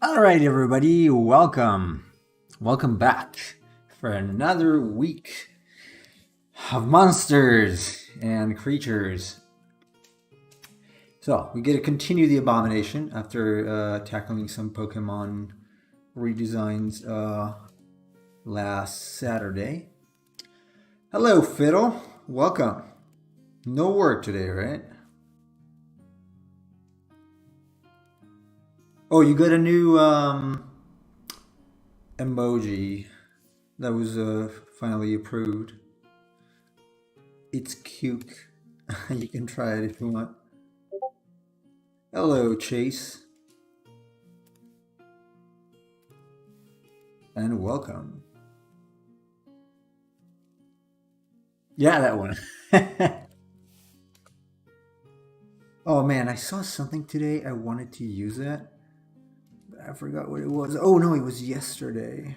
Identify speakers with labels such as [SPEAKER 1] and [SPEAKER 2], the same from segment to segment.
[SPEAKER 1] All right, everybody, welcome. Welcome back for another week of monsters and creatures. So, we get to continue the Abomination after tackling some Pokemon redesigns last Saturday. Hello, Fiddle. Welcome. No work today, right? Oh, you got a new emoji that was finally approved. It's cute. You can try it if you want. Hello, Chase. And welcome. Yeah, that one. Oh man, I saw something today. I wanted to use that, but I forgot what it was. Oh no, it was yesterday.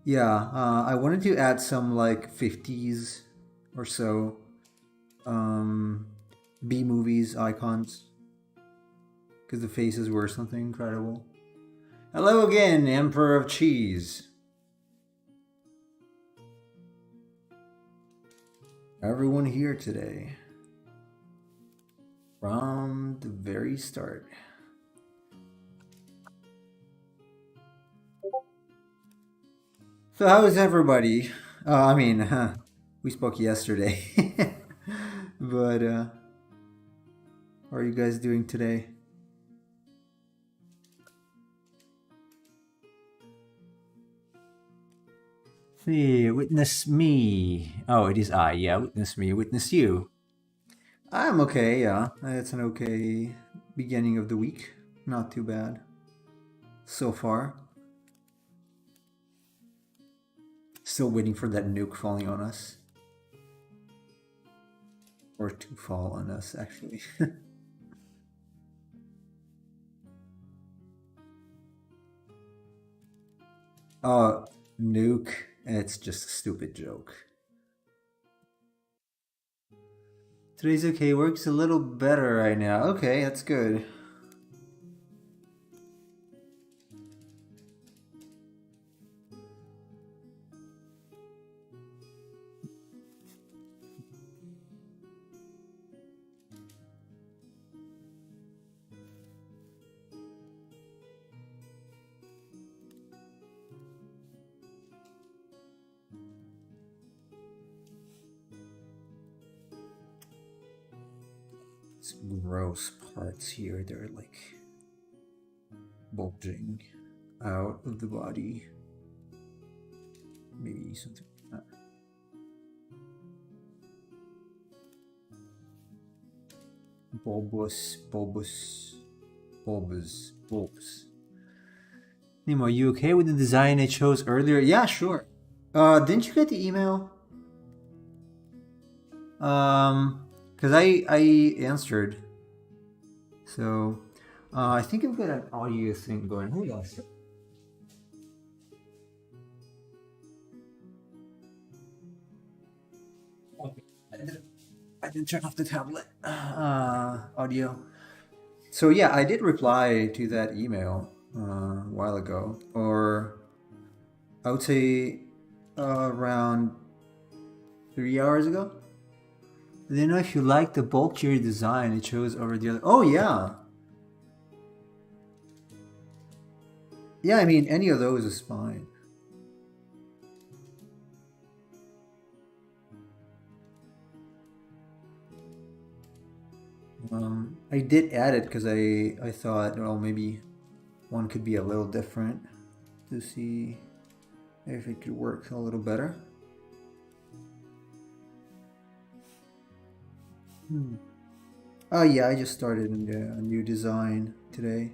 [SPEAKER 1] Yeah, I wanted to add some like 50s or so um, B movies icons because the faces were something incredible. Hello again, Emperor of Cheese. Everyone here today from the very start. So how is everybody? We spoke yesterday, but how are you guys doing today? See, witness me. Oh, it is I. Yeah, witness me. Witness you. I'm okay. Yeah, it's an okay beginning of the week. Not too bad so far. Still waiting for that nuke falling on us, or to fall on us, actually. Oh, nuke. It's just a stupid joke. Today's okay. Works a little better right now. Okay, that's good. Some gross parts here. They're like bulging out of the body. Maybe something like that. Bulbous. Nemo, are you okay with the design I chose earlier? Yeah, sure. Didn't you get the email? Because I answered. So, I think I've got an audio thing going. Hold on. Okay. I didn't turn off the tablet. Audio. So yeah, I did reply to that email a while ago, or I would say around 3 hours ago. I didn't know if you like the bulkier design it chose over the other. Oh yeah, yeah. I mean, any of those is fine. I did add it because I thought, well, maybe one could be a little different to see if it could work a little better. Oh yeah, I just started a new design today.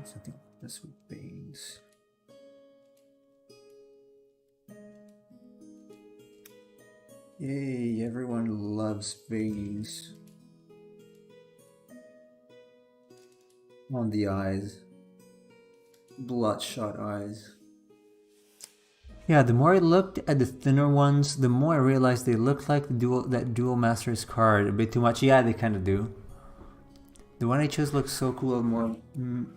[SPEAKER 1] Something this with veins. Yay, everyone loves veins on the eyes. Bloodshot eyes. Yeah, the more I looked at the thinner ones, the more I realized they looked like that dual masters card a bit too much. Yeah, they kind of do. The one I chose looks so cool, more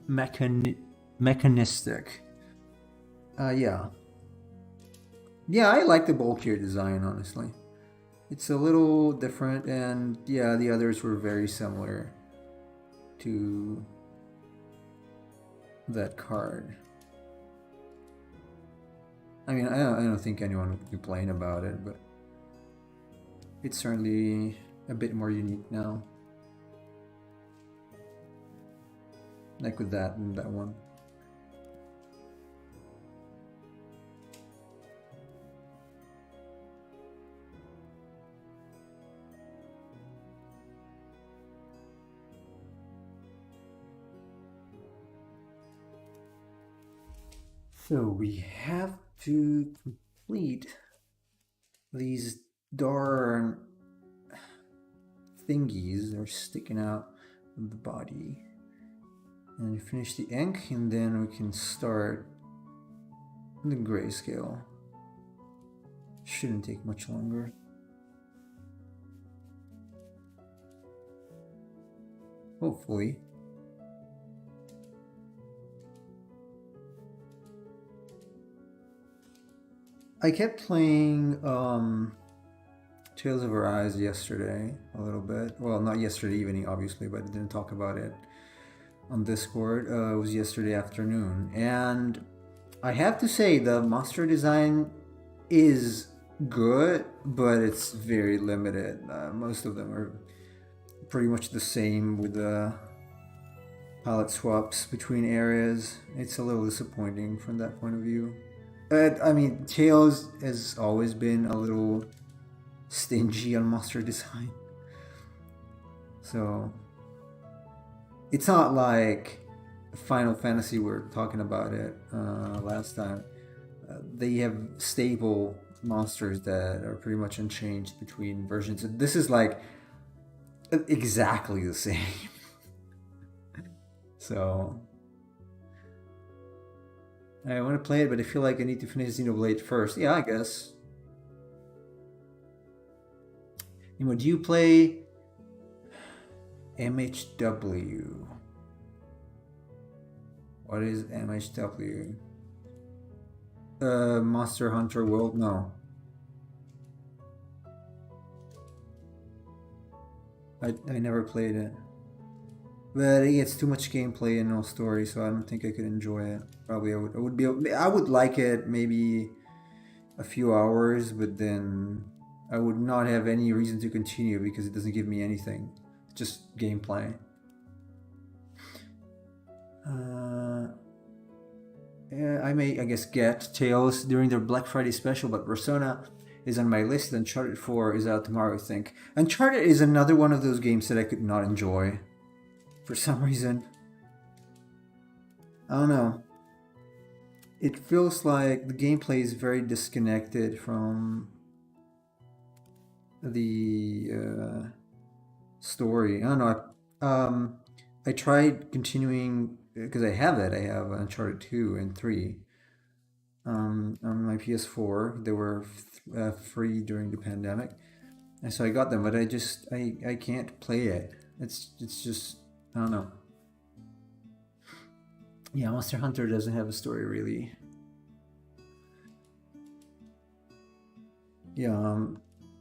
[SPEAKER 1] mechanistic. Yeah. Yeah, I like the bulkier design, honestly. It's a little different, and yeah, the others were very similar to that card. I mean, I don't think anyone would complain about it, but it's certainly a bit more unique now. Like with that and that one. So we have to complete these darn thingies that are sticking out of the body. And finish the ink, and then we can start the grayscale. Shouldn't take much longer. Hopefully. I kept playing Tales of Arise yesterday a little bit. Well, not yesterday evening, obviously, but I didn't talk about it on Discord. It was yesterday afternoon. And I have to say, the monster design is good, but it's very limited. Most of them are pretty much the same with the palette swaps between areas. It's a little disappointing from that point of view. But I mean, Tails has always been a little stingy on monster design. So it's not like Final Fantasy, we were talking about it last time. They have stable monsters that are pretty much unchanged between versions. This is like exactly the same. So I want to play it, but I feel like I need to finish Xenoblade first. Yeah, I guess. Do you play MHW? What is MHW? Monster Hunter World? No. I never played it. But it's too much gameplay and no story, so I don't think I could enjoy it. Probably I would like it maybe a few hours, but then I would not have any reason to continue because it doesn't give me anything. Just gameplay. Yeah, I may, I guess, get Tales during their Black Friday special, but Persona is on my list. Uncharted 4 is out tomorrow, I think. Uncharted is another one of those games that I could not enjoy for some reason. I don't know. It feels like the gameplay is very disconnected from the story. I don't know. I tried continuing because I have it. I have Uncharted 2 and 3 on my PS4. They were free during the pandemic, and so I got them. But I can't play it. It's just I don't know. Yeah, Monster Hunter doesn't have a story really. Yeah,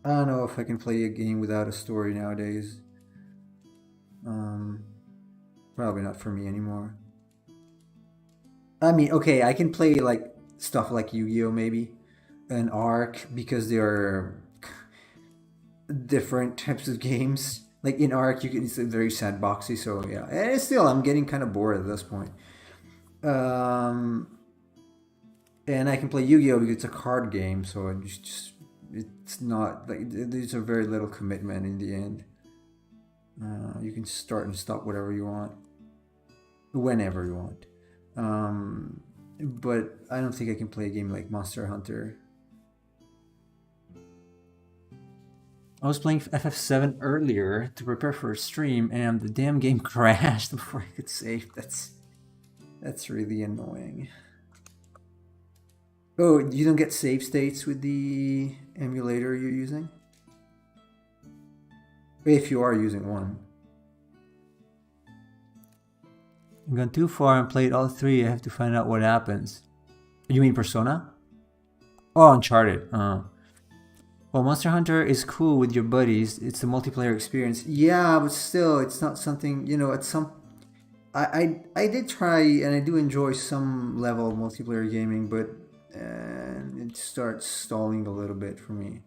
[SPEAKER 1] I don't know if I can play a game without a story nowadays. Um, Probably not for me anymore. I mean, okay, I can play like stuff like Yu-Gi-Oh maybe, an Arc because they are different types of games. Like in Arc, it's very sandboxy. So yeah, and still, I'm getting kind of bored at this point. Um, and I can play Yu-Gi-Oh because it's a card game, so it's not like there's a very little commitment in the end. You can start and stop whatever you want, whenever you want. But I don't think I can play a game like Monster Hunter. I was playing FF7 earlier to prepare for a stream, and the damn game crashed before I could save. That's really annoying. Oh, you don't get save states with the emulator you're using? If you are using one. I've gone too far and played all three. I have to find out what happens. You mean Persona? Oh, Uncharted. Well, Monster Hunter is cool with your buddies. It's a multiplayer experience. Yeah, but still, it's not something, at some... I did try, and I do enjoy some level of multiplayer gaming, but it starts stalling a little bit for me.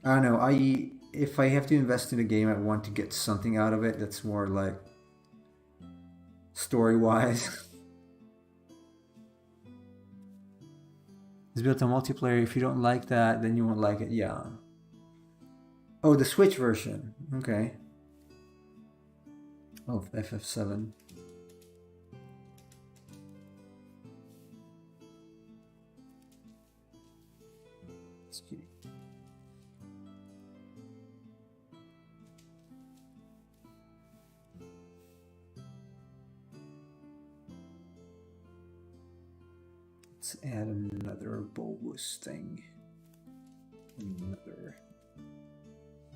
[SPEAKER 1] I don't know. If I have to invest in a game, I want to get something out of it that's more like story-wise. It's built on multiplayer. If you don't like that, then you won't like it. Yeah. Oh, the Switch version. Okay. Oh, FF7. Let's see. Let's add another bulbous thing. Another.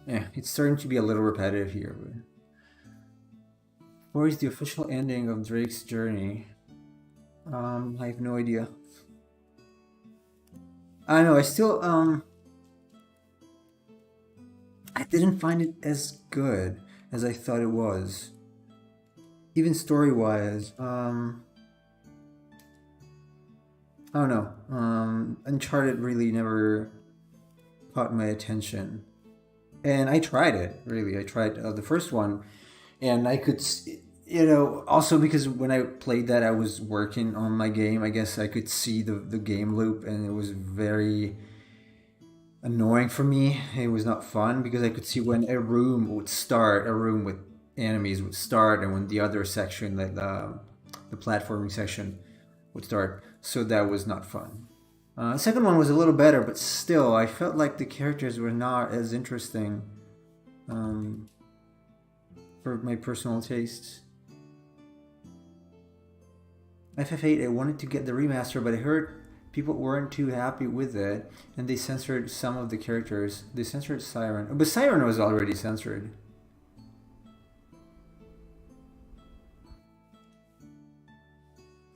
[SPEAKER 1] Yeah, it's starting to be a little repetitive here. But... Where is the official ending of Drake's journey? I have no idea. I know, I still, I didn't find it as good as I thought it was. Even story-wise, I don't know. Uncharted really never caught my attention. And I tried it, really. I tried the first one, and I could, also because when I played that, I was working on my game. I guess I could see the game loop, and it was very annoying for me. It was not fun because I could see when a room would start, a room with enemies would start, and when the other section, like the platforming section, would start. So that was not fun. The second one was a little better, but still, I felt like the characters were not as interesting for my personal tastes. FF8, I wanted to get the remaster, but I heard people weren't too happy with it, and they censored some of the characters. They censored Siren, but Siren was already censored.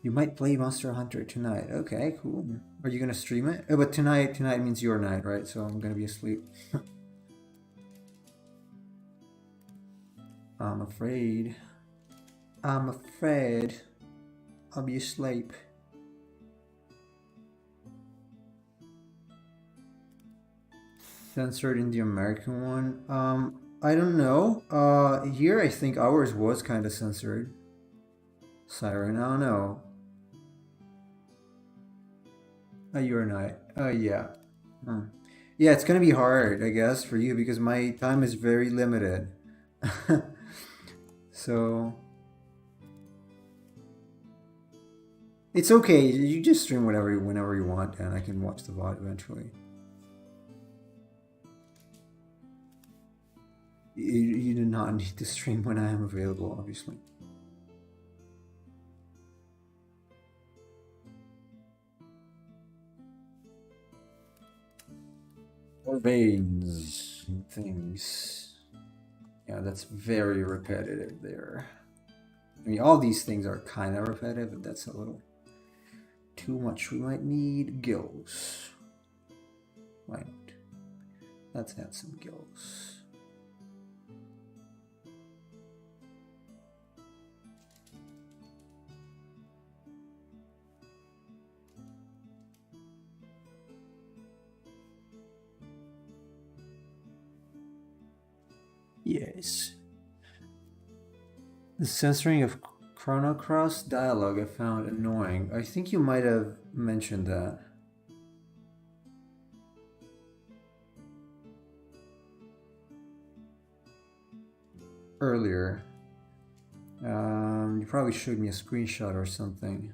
[SPEAKER 1] You might play Monster Hunter tonight. Okay, cool. Are you gonna stream it? Oh, but tonight means your night, right? So I'm gonna be asleep. I'm afraid. I'm afraid I'll be asleep. Censored in the American one? I don't know. Here I think ours was kind of censored. Siren, I don't know. Your night. Yeah. Yeah, it's gonna be hard, I guess, for you because my time is very limited. So it's okay. You just stream whenever you want, and I can watch the VOD eventually. You do not need to stream when I am available, obviously. Or veins and things. Yeah, that's very repetitive there. I mean, all these things are kind of repetitive, but that's a little too much. We might need gills. Why not? Let's add some gills. Yes. The censoring of Chrono Cross dialogue I found annoying. I think you might have mentioned that. Earlier. You probably showed me a screenshot or something.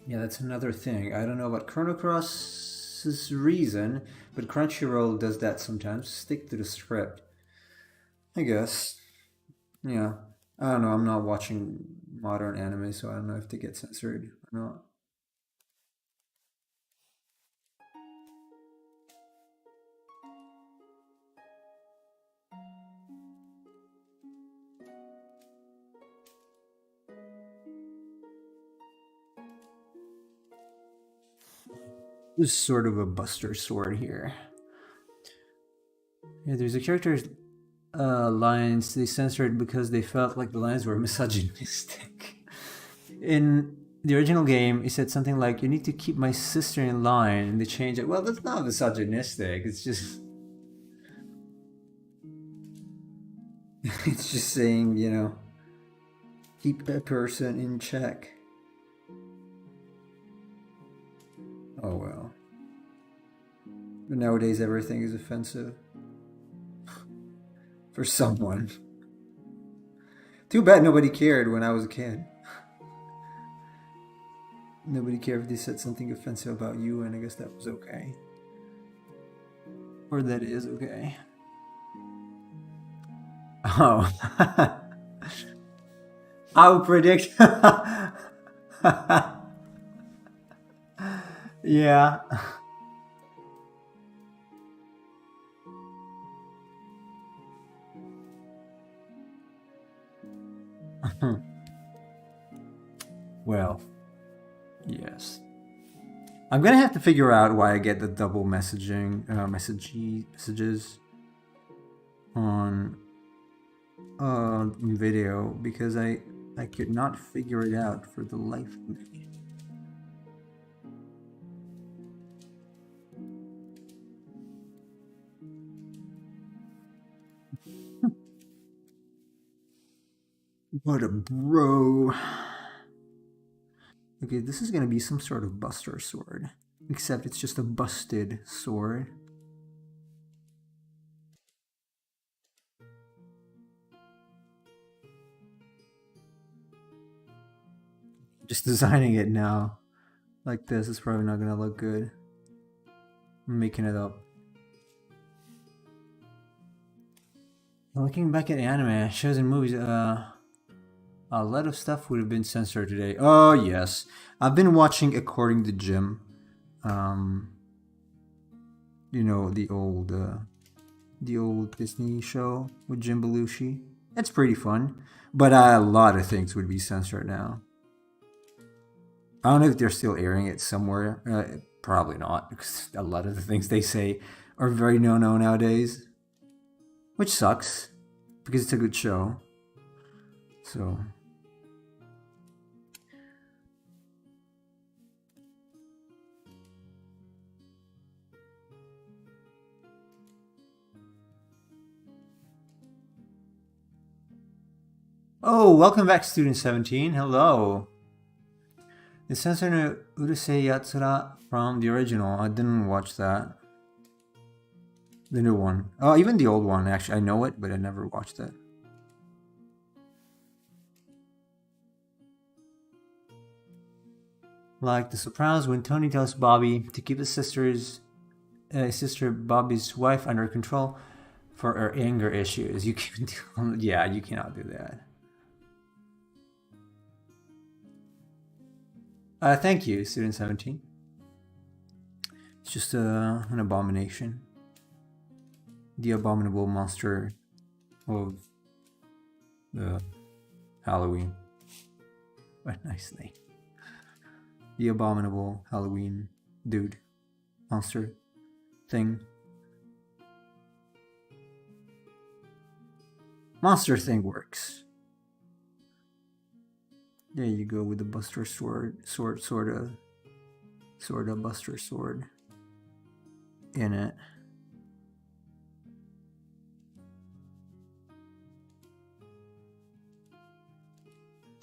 [SPEAKER 1] Yeah, that's another thing. I don't know about Chrono Cross's reason, but Crunchyroll does that sometimes. Stick to the script. I guess. Yeah. I don't know. I'm not watching modern anime, so I don't know if they get censored or not. This is sort of a Buster Sword here. Yeah, there's a character's lines they censored because they felt like the lines were misogynistic. In the original game, it said something like, "You need to keep my sister in line," and they changed it. Well, that's not misogynistic. It's just it's just saying, keep a person in check. Oh well. But nowadays, everything is offensive for someone. Too bad nobody cared when I was a kid. Nobody cared if they said something offensive about you, and I guess that was okay. Or that is okay. Oh. I would predict. Yeah. Well, yes. I'm gonna have to figure out why I get the double messages on video, because I could not figure it out for the life of me. What a bro. Okay, this is gonna be some sort of Buster Sword, except it's just a busted sword. Just designing it now like this is probably not gonna look good. I'm making it up. Looking back at anime shows and movies, a lot of stuff would have been censored today. Oh yes, I've been watching According to Jim. Um, the old Disney show with Jim Belushi. It's pretty fun, but a lot of things would be censored now. I don't know if they're still airing it somewhere. Probably not, because a lot of the things they say are very no nowadays, which sucks because it's a good show. So oh, welcome back, Student 17. Hello. The Sensor no Urusei Yatsura from the original. I didn't watch that. The new one. Oh, even the old one, actually. I know it, but I never watched it. Like The Sopranos, when Tony tells Bobby to keep his sister Bobby's wife under control for her anger issues. You can do, yeah, you cannot do that. Thank you, Student 17. It's just an abomination. The abominable monster of Halloween. What a nice name. The abominable Halloween dude. Monster thing. Monster thing works. There you go with the Buster Sword, sorta Buster Sword in it.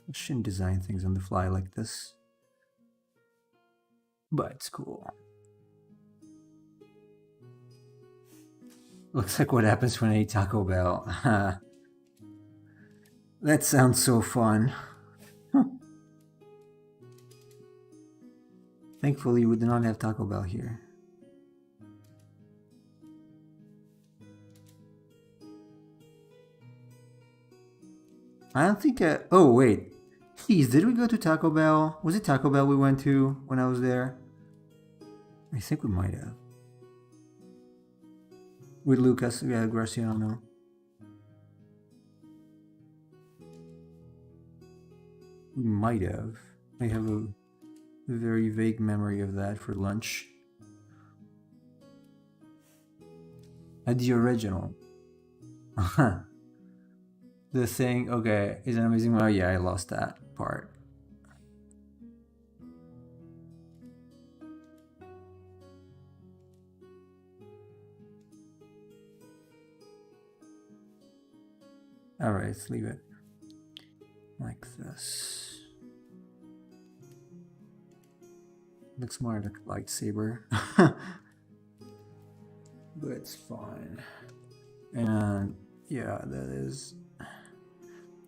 [SPEAKER 1] I shouldn't design things on the fly like this, but it's cool. Looks like what happens when I eat Taco Bell. That sounds so fun. Thankfully, we do not have Taco Bell here. I don't think. Oh wait, please, did we go to Taco Bell? Was it Taco Bell we went to when I was there? I think we might have. With Lucas, yeah, Graciano. We might have. I have a very vague memory of that for lunch. At the original. The thing, okay, is an amazing. Oh yeah, I lost that part. All right, let's leave it like this. Looks more like a lightsaber, but it's fine. And yeah,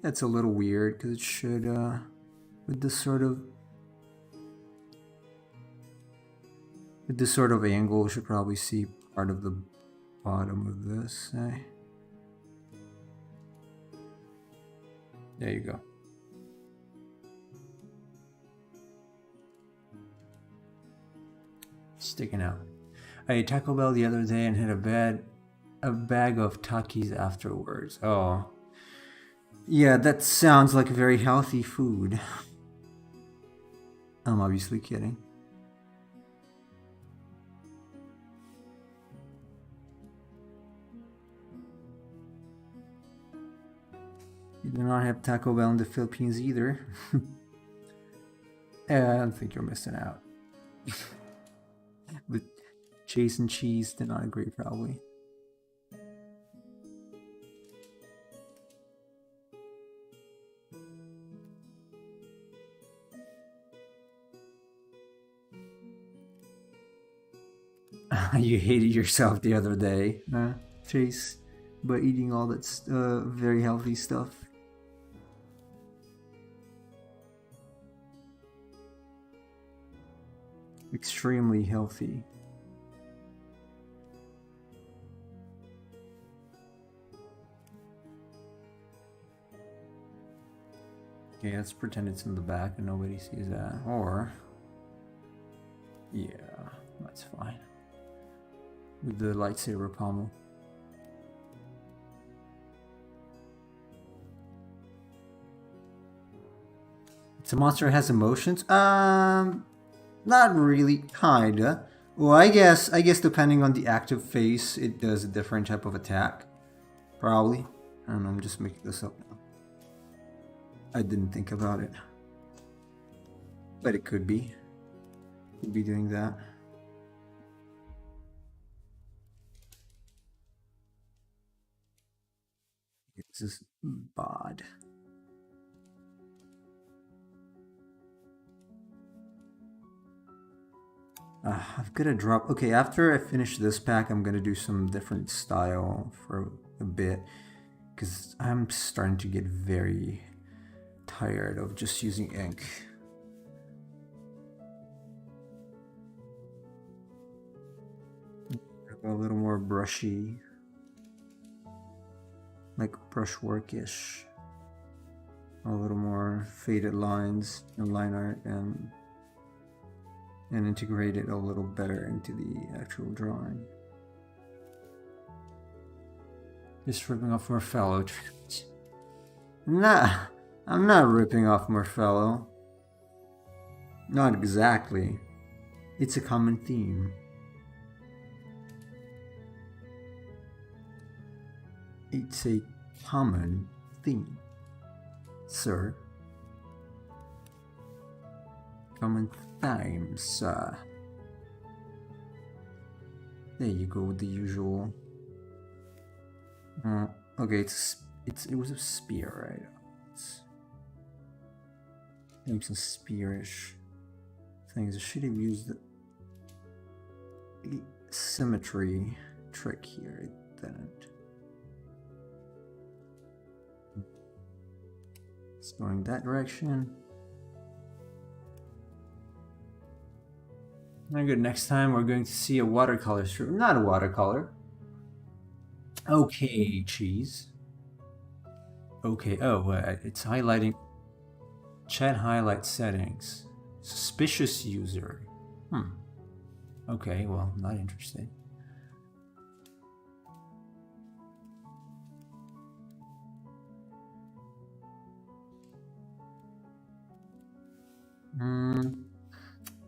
[SPEAKER 1] that's a little weird because it should with this sort of angle, you should probably see part of the bottom of this. Eh? There you go. Sticking out. I ate Taco Bell the other day and had a bag of Takis afterwards. Oh. Yeah, that sounds like very healthy food. I'm obviously kidding. You do not have Taco Bell in the Philippines either. I don't think you're missing out. But Chase and Cheese did not agree, probably. You hated yourself the other day, Chase, by eating all that very healthy stuff. Extremely healthy. Okay, let's pretend it's in the back and nobody sees that. Or, yeah, that's fine. With the lightsaber pommel. It's a monster that has emotions? Not really, kinda. Well, I guess depending on the active phase, it does a different type of attack. Probably. I don't know, I'm just making this up now. I didn't think about it. But it could be. Could be doing that. This is bad. I've got to drop. Okay, after I finish this pack, I'm gonna do some different style for a bit because I'm starting to get very tired of just using ink. A little more brushy, like brushwork-ish. A little more faded lines and line art and integrate it a little better into the actual drawing. Just ripping off Morphello. Nah, I'm not ripping off Morphello. Not exactly. It's a common theme. It's a common theme, sir. Common theme, sir. There you go with the usual. Okay, it was a spear, right? It's doing some spearish things. I should have used the symmetry trick here. It didn't. It's going that direction. Very good. Next time we're going to see a watercolor strip. Not a watercolor. Okay, cheese. Okay, oh, it's highlighting chat highlight settings. Suspicious user. Okay, well, not interested.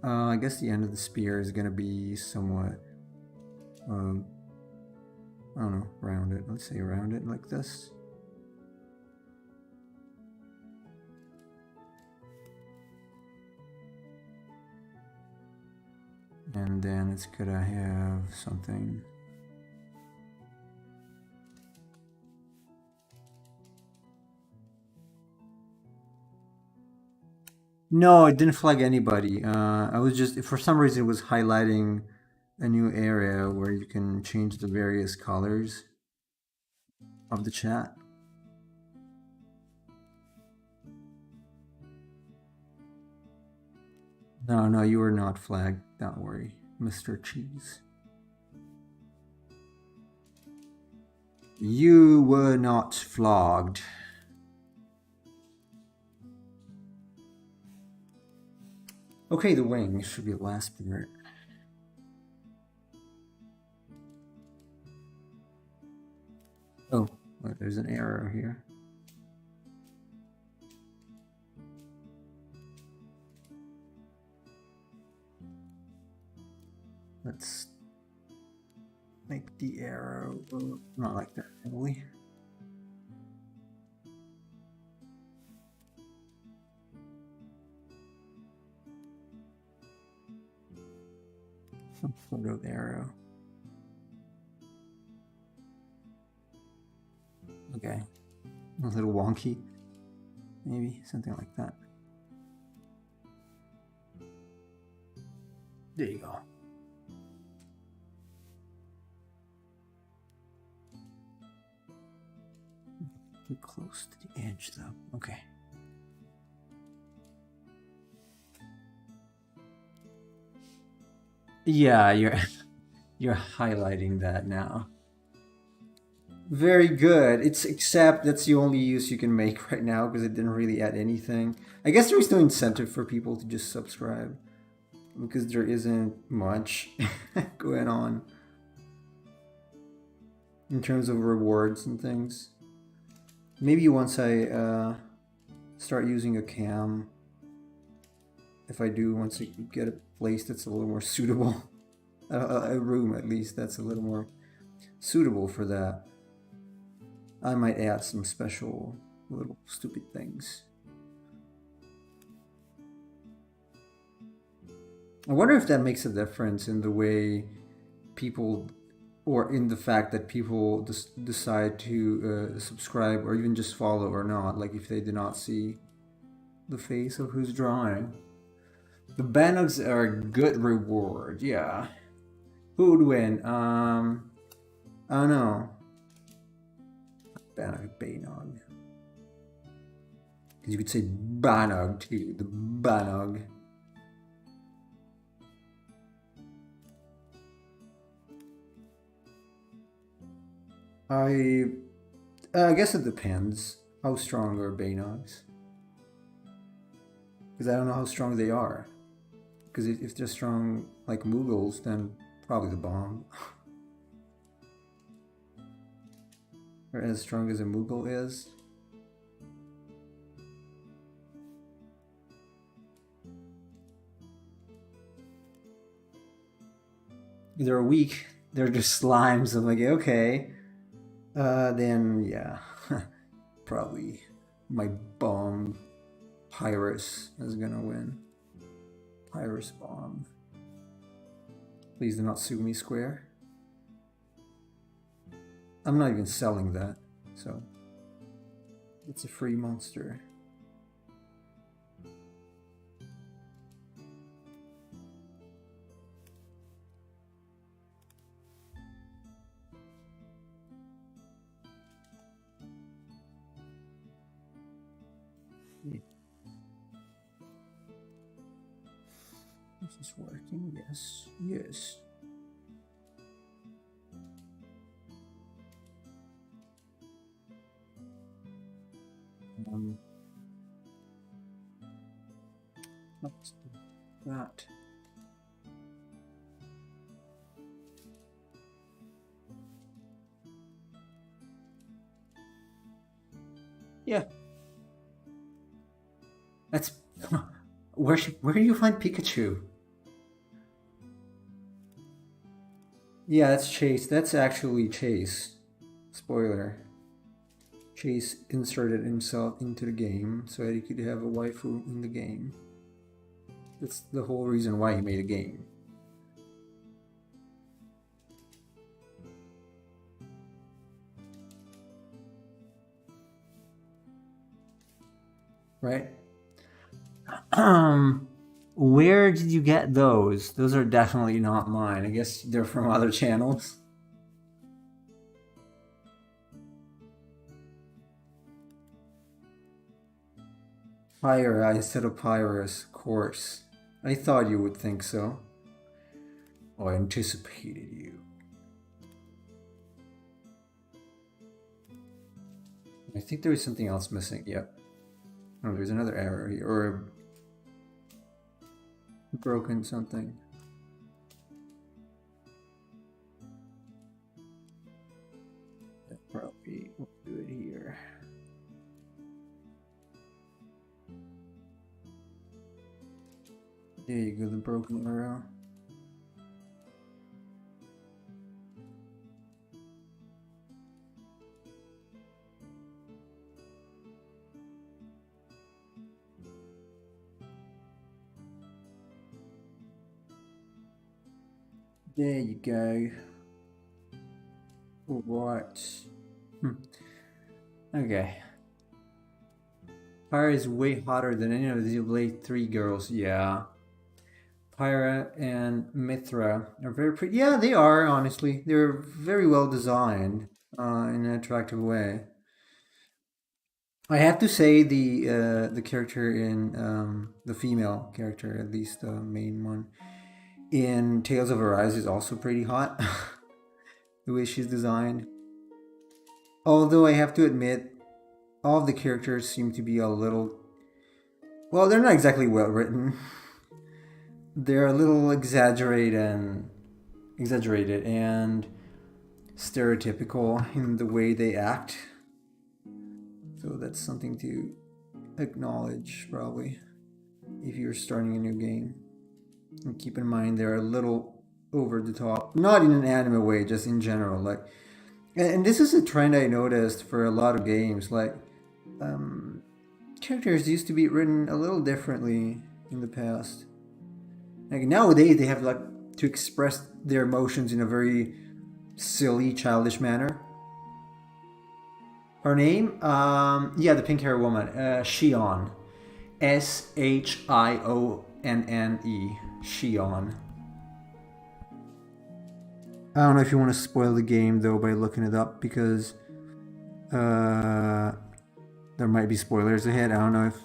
[SPEAKER 1] I guess the end of the spear is gonna be somewhat, I don't know, round it. Let's say round it like this. And then it's gonna have something. No, it didn't flag anybody. I was just, for some reason, it was highlighting a new area where you can change the various colors of the chat. No, you were not flagged. Don't worry, Mr. Cheese. You were not flogged. Okay, the wing should be the last spirit. Oh, well, there's an error here. Let's make the arrow not like that, probably. Some sort of arrow. Okay, a little wonky, maybe something like that. There you go. Too close to the edge, though. Okay. Yeah, you're highlighting that now. Very good. It's except that's the only use you can make right now because it didn't really add anything. I guess there is no incentive for people to just subscribe because there isn't much going on in terms of rewards and things. Maybe once I start using a cam, if I do, once I get a place that's a little more suitable, a room at least that's a little more suitable for that, I might add some special little stupid things. I wonder if that makes a difference in the way people, or in the fact that people decide to subscribe or even just follow or not, like if they do not see the face of who's drawing. The Banogs are a good reward, yeah. Who would win? I don't know. Banog. Because you could say Banog too, the Banog. I guess it depends. How strong are Banogs? Because I don't know how strong they are. Because if they're strong like Moogles, then probably the bomb. Or as strong as a Moogle is. They're weak. They're just slimes. I'm like, okay. Then yeah. Probably my bomb Pyrus is gonna win. Pyrus bomb. Please do not sue me, Square. I'm not even selling that, so it's a free monster. This is working, yes, yes. that. Yeah, that's where do you find Pikachu? Yeah, that's Chase. That's actually Chase. Spoiler. Chase inserted himself into the game so that he could have a waifu in the game. That's the whole reason why he made a game. Right? Um, where did you get those? Those are definitely not mine. I guess they're from other channels. Pyra instead of Pyrus, of course. I thought you would think so. Oh, I anticipated you. I think there was something else missing. Yep. Oh, there's another error here, or broken something. Probably we'll do it here. There you go, the broken arrow. There you go. All right. Okay. Pyra is way hotter than any of the Blade 3 girls. Yeah. Pyra and Mithra are very pretty. Yeah, they are, honestly. They're very well designed in an attractive way. I have to say the character in the female character, at least the main one, in Tales of Arise is also pretty hot. The way she's designed. Although I have to admit, all of the characters seem to be a little. Well, they're not exactly well written. They're a little exaggerated and stereotypical in the way they act. So that's something to acknowledge, probably, if you're starting a new game. And keep in mind they're a little over the top, not in an anime way, just in general. Like, and this is a trend I noticed for a lot of games. Like, characters used to be written a little differently in the past. Like nowadays, they have like to express their emotions in a very silly, childish manner. Her name, yeah, the pink hair woman, Shion, Shionne, Shion. I don't know if you want to spoil the game though by looking it up because there might be spoilers ahead. I don't know if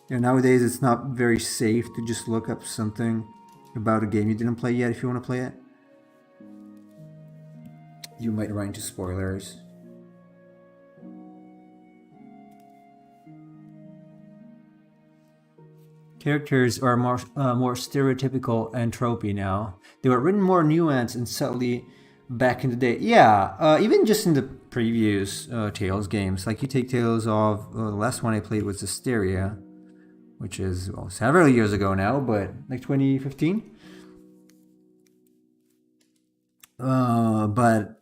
[SPEAKER 1] nowadays it's not very safe to just look up something about a game you didn't play yet. If you want to play it, you might run into spoilers. Characters are more stereotypical and tropey now. They were written more nuanced and subtly back in the day. Yeah, even just in the previous Tales games. Like you take Tales of the last one I played was Asteria, which is several years ago now, but like 2015. But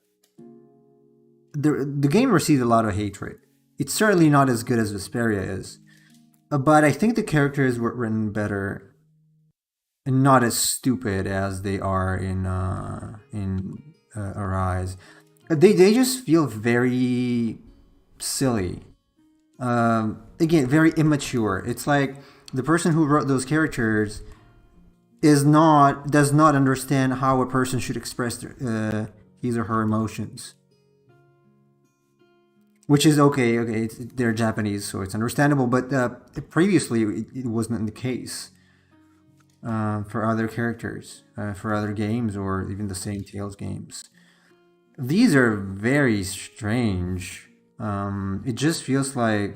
[SPEAKER 1] the game received a lot of hatred. It's certainly not as good as Vesperia is. But I think the characters were written better and not as stupid as they are in Arise. They just feel very silly. Again, very immature. It's like the person who wrote those characters does not understand how a person should express his or her emotions. Which is okay. Okay, they're Japanese, so it's understandable. But previously, it wasn't the case for other characters, for other games, or even the same Tales games. These are very strange. It just feels like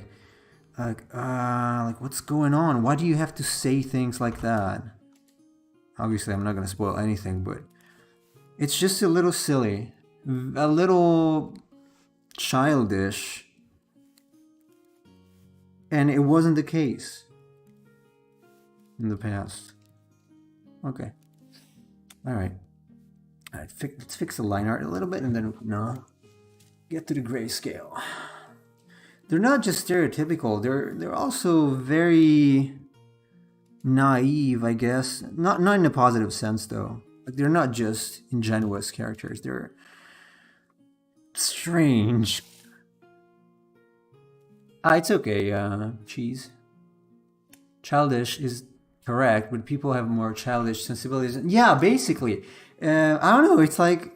[SPEAKER 1] what's going on? Why do you have to say things like that? Obviously, I'm not going to spoil anything, but it's just a little silly, a little childish, and it wasn't the case in the past. Okay. All right. Let's fix the line art a little bit, and then get to the grayscale. They're not just stereotypical. They're also very naive, I guess. Not in a positive sense, though. Like, they're not just ingenuous characters. They're strange. It's okay, cheese. Childish is correct, but people have more childish sensibilities. Yeah, basically. I don't know. It's like,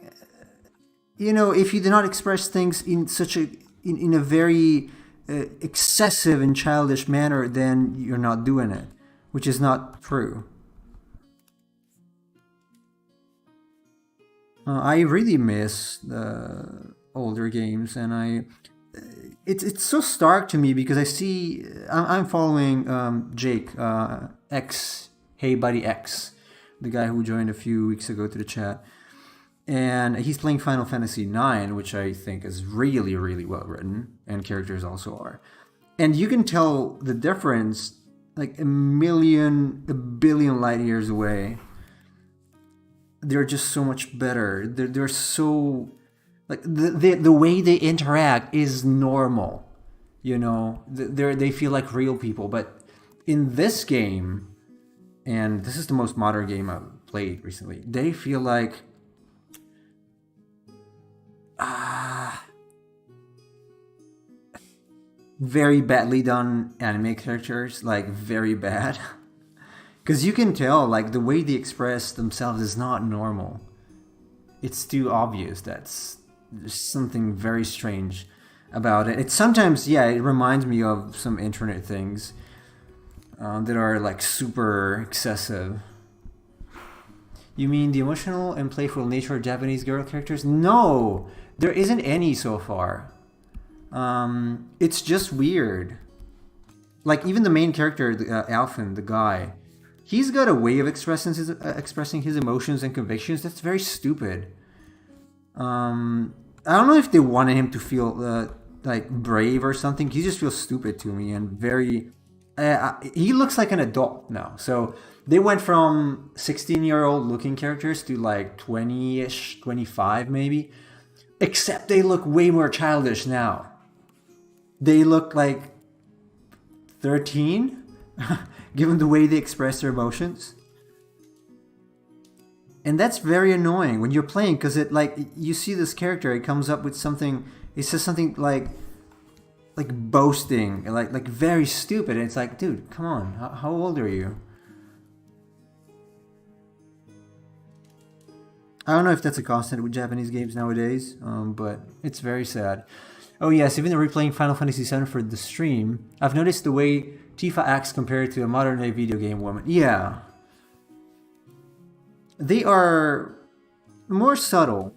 [SPEAKER 1] if you do not express things in such in a very excessive and childish manner, then you're not doing it, which is not true. I really miss the older games, and it's so stark to me because I see I'm following Jake X, Hey Buddy X, the guy who joined a few weeks ago to the chat, and he's playing Final Fantasy IX, which I think is really, really well written, and characters also are. And you can tell the difference like a billion light years away. They're just so much better. They're so like the way they interact is normal. They feel like real people. But in this game, and this is the most modern game I've played recently, they feel like very badly done anime characters, like very bad. Because you can tell, like, the way they express themselves is not normal. It's too obvious. There's something very strange about it. It sometimes, it reminds me of some internet things that are, like, super excessive. You mean the emotional and playful nature of Japanese girl characters? No! There isn't any so far. It's just weird. Like, even the main character, Alphen, the guy, he's got a way of expressing his emotions and convictions that's very stupid. I don't know if they wanted him to feel like brave or something. He just feels stupid to me and very. He looks like an adult now. So they went from 16-year-old looking characters to like 20-ish, 25 maybe. Except they look way more childish now. They look like 13, given the way they express their emotions. And that's very annoying when you're playing, because you see this character, it comes up with something, it says something like boasting, like very stupid, and it's like, dude, come on, how old are you? I don't know if that's a constant with Japanese games nowadays, but it's very sad. Oh yes, even replaying Final Fantasy VII for the stream, I've noticed the way Tifa acts compared to a modern-day video game woman. Yeah. They are more subtle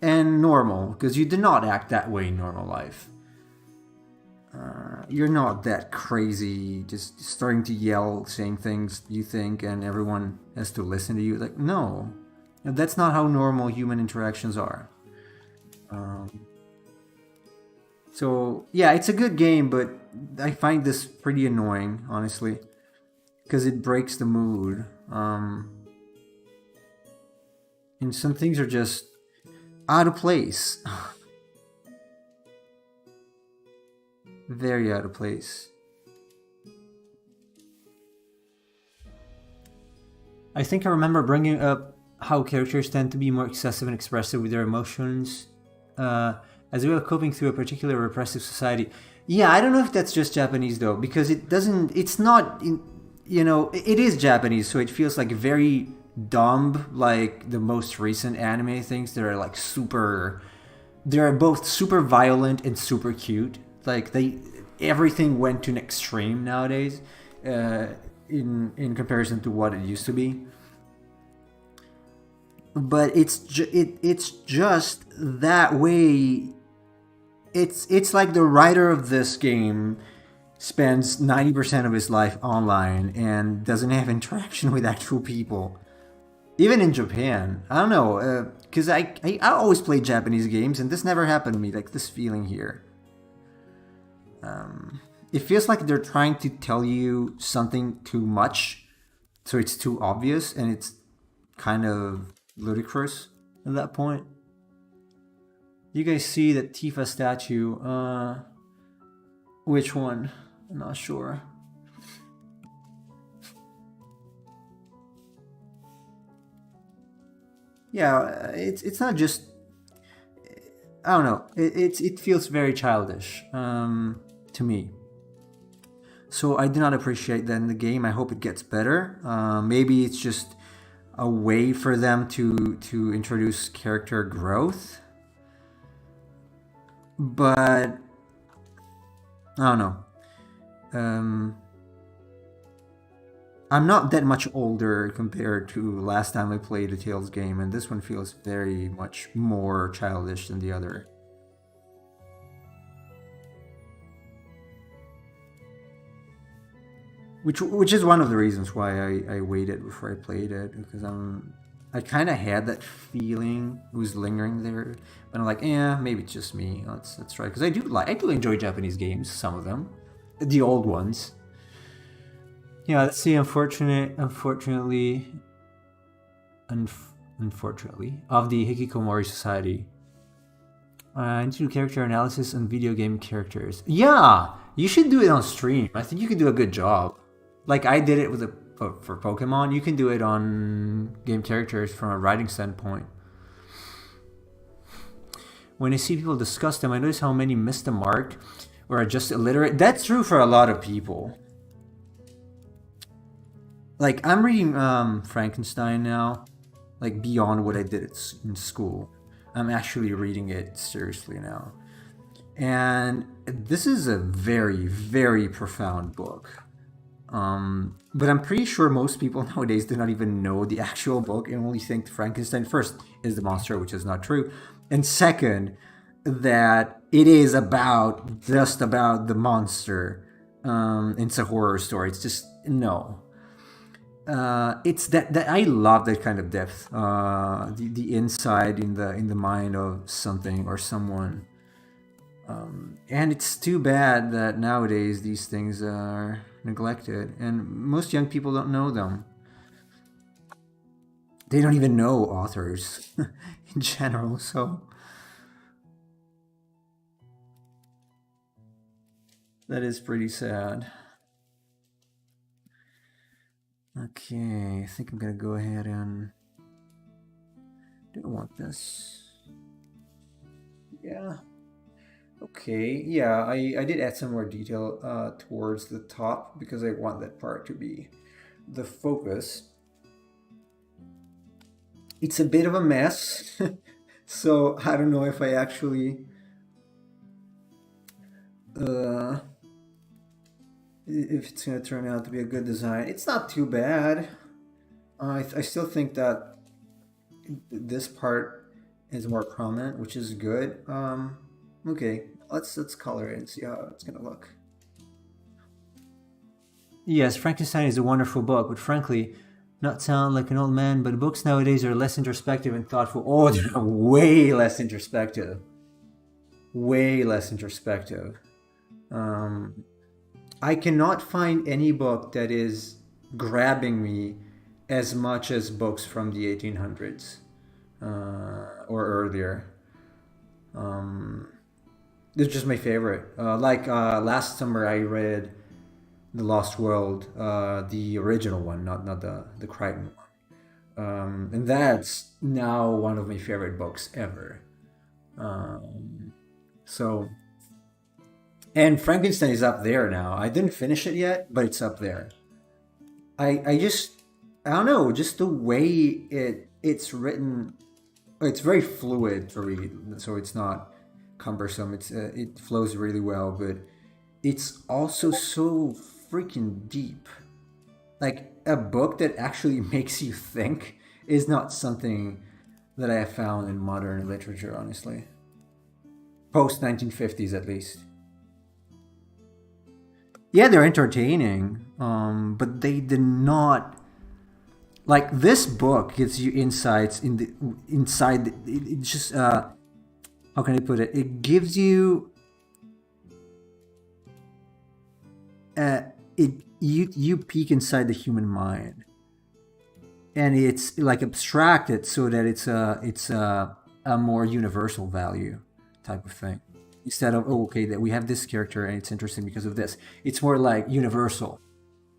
[SPEAKER 1] and normal, because you do not act that way in normal life. You're not that crazy, just starting to yell, saying things you think, and everyone has to listen to you. Like, no. That's not how normal human interactions are. So, yeah, it's a good game, but I find this pretty annoying, honestly, because it breaks the mood. And some things are just out of place. Very out of place. I think I remember bringing up how characters tend to be more excessive and expressive with their emotions as a way of coping through a particular repressive society. Yeah, I don't know if that's just Japanese though, because it is Japanese, so it feels like very dumb, like the most recent anime things that are like they're both super violent and super cute. Like everything went to an extreme nowadays in comparison to what it used to be. But it's just that way. It's like the writer of this game spends 90% of his life online and doesn't have interaction with actual people. Even in Japan, I don't know, because I always play Japanese games, and this never happened to me. Like this feeling here, it feels like they're trying to tell you something too much, so it's too obvious, and it's kind of ludicrous at that point. You guys see that Tifa statue? Which one? I'm not sure. Yeah, it's not just, I don't know. It feels very childish to me. So I do not appreciate that in the game. I hope it gets better. Maybe it's just a way for them to introduce character growth. But I don't know. Um, I'm not that much older compared to last time I played a Tales game, and this one feels very much more childish than the other. Which is one of the reasons why I waited before I played it, because I kind of had that feeling it was lingering there, but I'm like, yeah, maybe it's just me. Let's try, because I do enjoy Japanese games, some of them, the old ones. Yeah, let's see. Unfortunately, of the Hikikomori Society, into character analysis on video game characters. Yeah, you should do it on stream. I think you can do a good job. Like I did it with for Pokemon. You can do it on game characters from a writing standpoint. When I see people discuss them, I notice how many miss the mark or are just illiterate. That's true for a lot of people. Like I'm reading Frankenstein now, like beyond what I did in school. I'm actually reading it seriously now. And this is a very, very profound book. But I'm pretty sure most people nowadays do not even know the actual book and only think Frankenstein first is the monster, which is not true. And second, that it is just about the monster. It's a horror story. It's just, no. It's that I love that kind of depth, the insight in the mind of something or someone, and it's too bad that nowadays these things are neglected, and most young people don't know them. They don't even know authors in general. So that is pretty sad. Okay, I think I'm gonna go ahead and do I want this? Yeah. Okay, yeah, I did add some more detail towards the top because I want that part to be the focus. It's a bit of a mess, so I don't know if I actually uh, if it's gonna turn out to be a good design. It's not too bad. I still think that this part is more prominent, which is good. Okay, let's color it and see how it's gonna look. Yes, Frankenstein is a wonderful book, but frankly, not sound like an old man, but books nowadays are less introspective and thoughtful. Oh, they're way less introspective. Way less introspective. Um, I cannot find any book that is grabbing me as much as books from the 1800s or earlier. Um, it's just my favorite. Last summer, I read The Lost World, the original one, not the Crichton one, and that's now one of my favorite books ever. Um, so, and Frankenstein is up there now. I didn't finish it yet, but it's up there. I just I don't know, just the way it's written. It's very fluid to read, so it's not cumbersome. It flows really well, but it's also so freaking deep. Like a book that actually makes you think is not something that I have found in modern literature, honestly. Post 1950s, at least. Yeah, they're entertaining, but they did not like this book gives you insights in the inside. It just how can I put it? It gives you uh, it you peek inside the human mind, and it's like abstracted so that it's a more universal value type of thing. Instead of, oh, okay, that we have this character and it's interesting because of this. It's more like universal,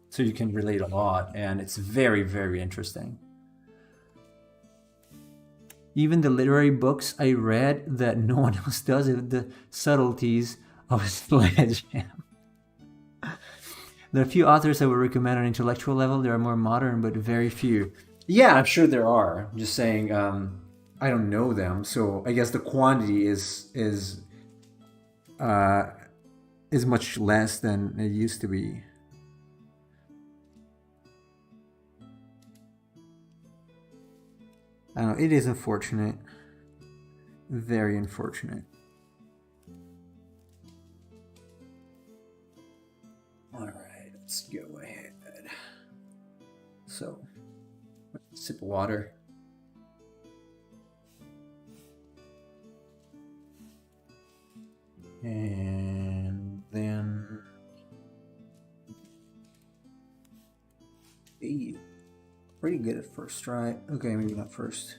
[SPEAKER 1] so you can relate a lot, and it's very, very interesting. Even the literary books I read that no one else does, the subtleties of Sledgehammer. There are a few authors I would recommend on an intellectual level. They are more modern, but very few. Yeah, I'm sure there are. I'm just saying, I don't know them, so I guess the quantity uh, is much less than it used to be. I don't know. It is unfortunate. Very unfortunate. All right, let's go ahead. So, sip of water. And then, hey, pretty good at first try. Okay, maybe not first.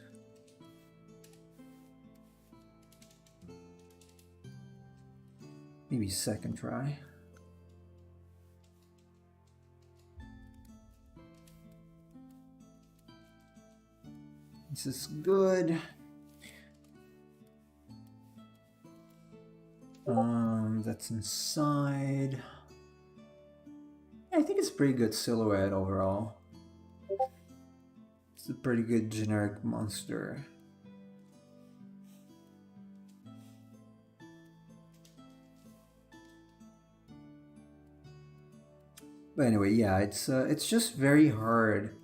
[SPEAKER 1] Maybe second try. This is good. That's inside. I think it's a pretty good silhouette overall. It's a pretty good generic monster. But anyway, yeah, it's just very hard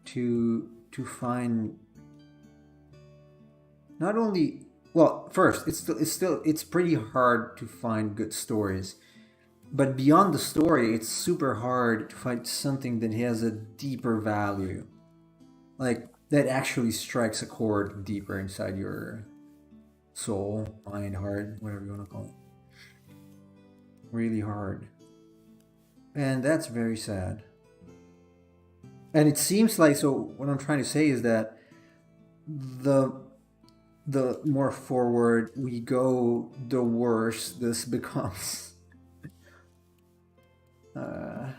[SPEAKER 1] to find. Not only, well, first it's pretty hard to find good stories, but beyond the story, it's super hard to find something that has a deeper value, like that actually strikes a chord deeper inside your soul, mind, heart, whatever you want to call it. Really hard, and that's very sad. And it seems like, so what I'm trying to say is that the the more forward we go, the worse this becomes. uh,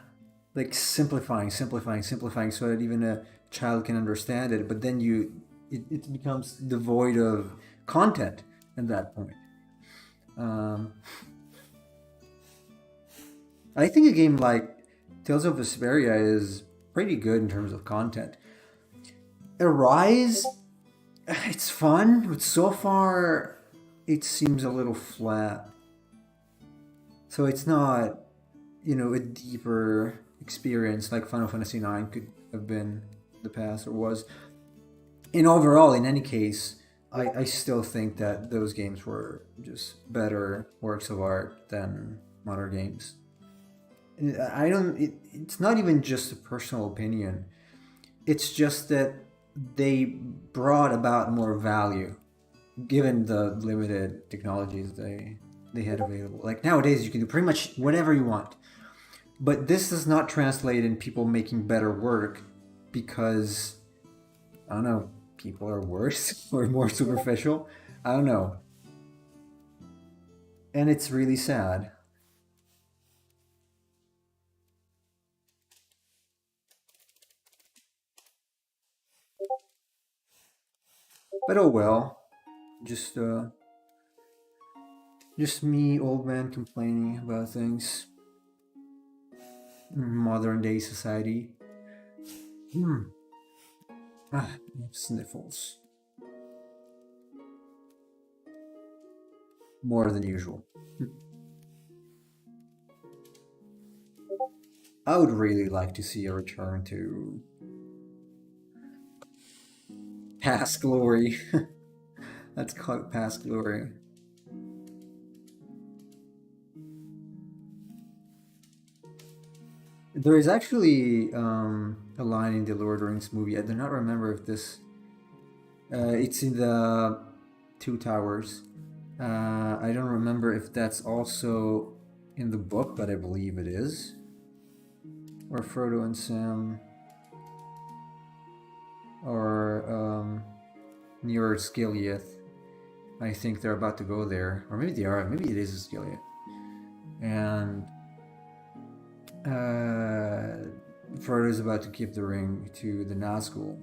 [SPEAKER 1] like simplifying, so that even a child can understand it. But then it becomes devoid of content at that point. Um, I think a game like Tales of Vesperia is pretty good in terms of content. Arise, it's fun, but so far it seems a little flat. So it's not, a deeper experience like Final Fantasy IX could have been in the past or was. And overall, in any case, I still think that those games were just better works of art than modern games. I don't. It's not even just a personal opinion. It's just that they brought about more value given the limited technologies they had available. Like nowadays, you can do pretty much whatever you want. But this does not translate in people making better work because, I don't know, people are worse or more superficial. I don't know. And it's really sad. But oh well. Just uh just me, old man, complaining about things. Modern day society. Hmm. Ah, sniffles. More than usual. I would really like to see a return to past glory. Let's call it past glory. There is actually a line in the Lord of the Rings movie. I do not remember if this. It's in the Two Towers. I don't remember if that's also in the book, but I believe it is. Or Frodo and Sam, or near Skiliath. I think they're about to go there, or maybe they are. Maybe it is Skiliath, and Frodo's about to give the ring to the Nazgul.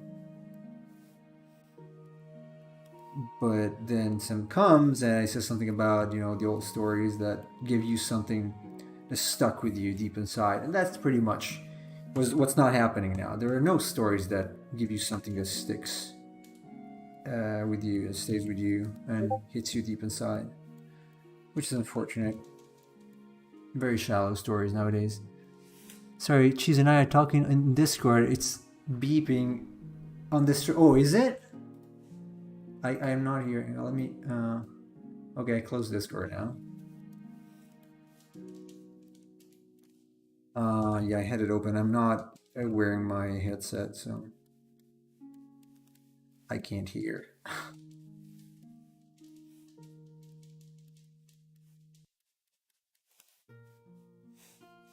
[SPEAKER 1] But then Sam comes and he says something about, the old stories that give you something that's stuck with you deep inside, and that's pretty much what's not happening now. There are no stories that give you something that sticks with you, that stays with you, and hits you deep inside, which is unfortunate. Very shallow stories nowadays. Sorry, Cheese and I are talking in Discord. It's beeping on this. Oh, is it? I am not hearing. Let me. Okay, I close Discord now. Yeah, I had it open. I'm not wearing my headset, so I can't hear.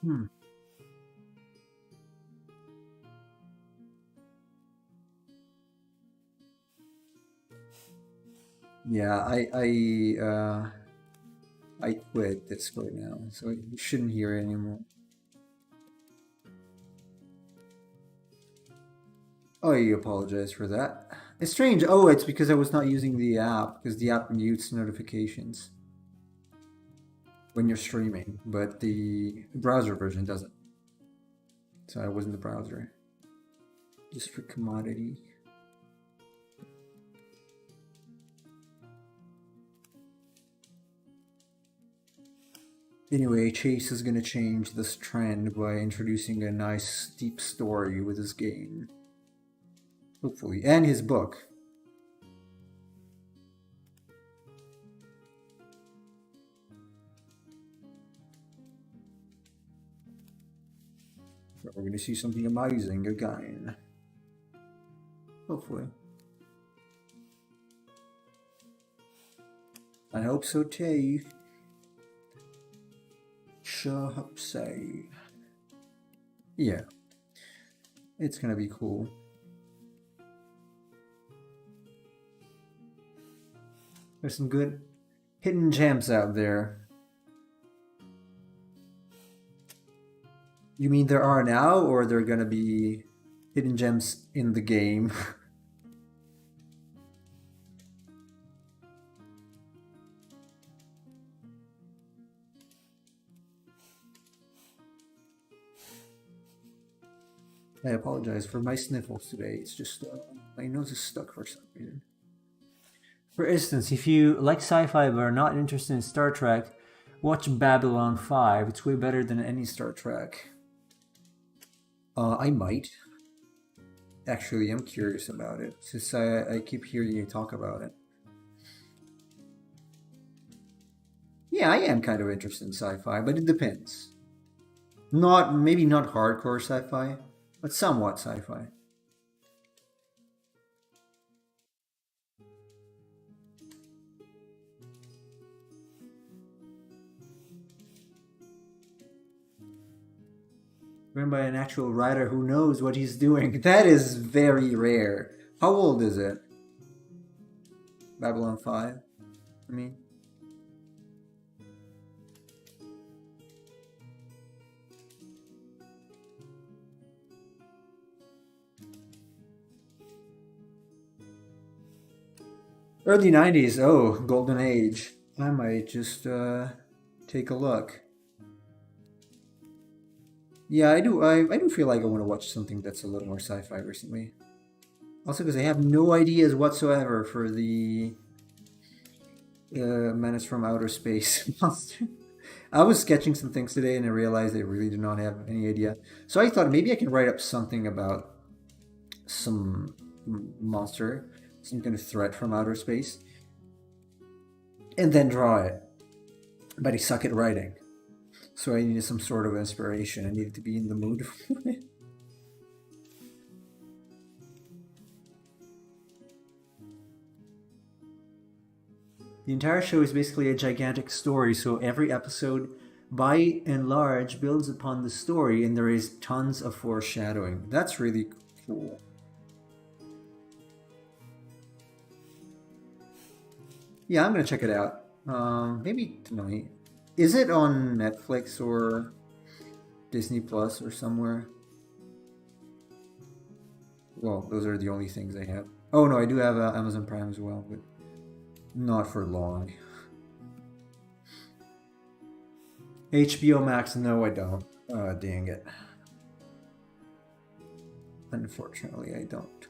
[SPEAKER 1] Hmm. Yeah, I quit Discord now, so you shouldn't hear it anymore. Oh, I apologize for that. It's strange. Oh, it's because I was not using the app, because the app mutes notifications when you're streaming, but the browser version doesn't. So I was in the browser. Just for commodity. Anyway, Chase is gonna change this trend by introducing a nice deep story with his game. Hopefully. And his book. So we're gonna see something amazing again. Hopefully. I hope so too. Sure hope so. Yeah. It's gonna be cool. There's some good hidden gems out there. You mean there are now, or there are gonna be hidden gems in the game? I apologize for my sniffles today. It's just my nose is stuck for some reason. For instance, if you like sci-fi but are not interested in Star Trek, watch Babylon 5. It's way better than any Star Trek. I might. Actually, I'm curious about it, since I keep hearing you talk about it. Yeah, I am kind of interested in sci-fi, but it depends. Maybe not hardcore sci-fi, but somewhat sci-fi. Written by an actual writer who knows what he's doing. That is very rare. How old is it? Babylon 5? I mean. Early 90s. Oh, golden age. I might just take a look. Yeah, I do. I do feel like I want to watch something that's a little more sci-fi recently. Also, because I have no ideas whatsoever for the Menace from Outer Space monster. I was sketching some things today and I realized I really did not have any idea. So I thought maybe I can write up something about some monster, some kind of threat from outer space, and then draw it. But I suck at writing. So I needed some sort of inspiration. I needed to be in the mood for it. The entire show is basically a gigantic story, so every episode, by and large, builds upon the story, and there is tons of foreshadowing. That's really cool. Yeah, I'm gonna check it out. Maybe tonight. Is it on Netflix or Disney Plus or somewhere? Well, those are the only things I have. Oh no, I do have Amazon Prime as well, but not for long. HBO Max, no, I don't. Dang it. Unfortunately, I don't.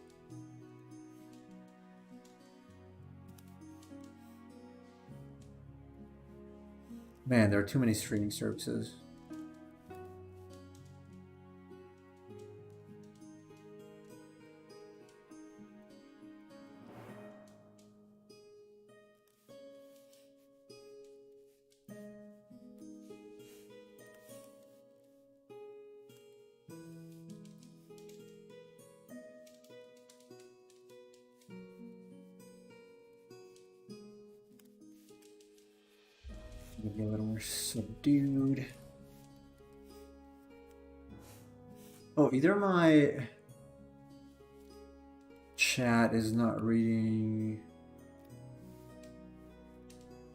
[SPEAKER 1] Man, there are too many streaming services. Maybe a little more subdued. Oh, either my chat is not reading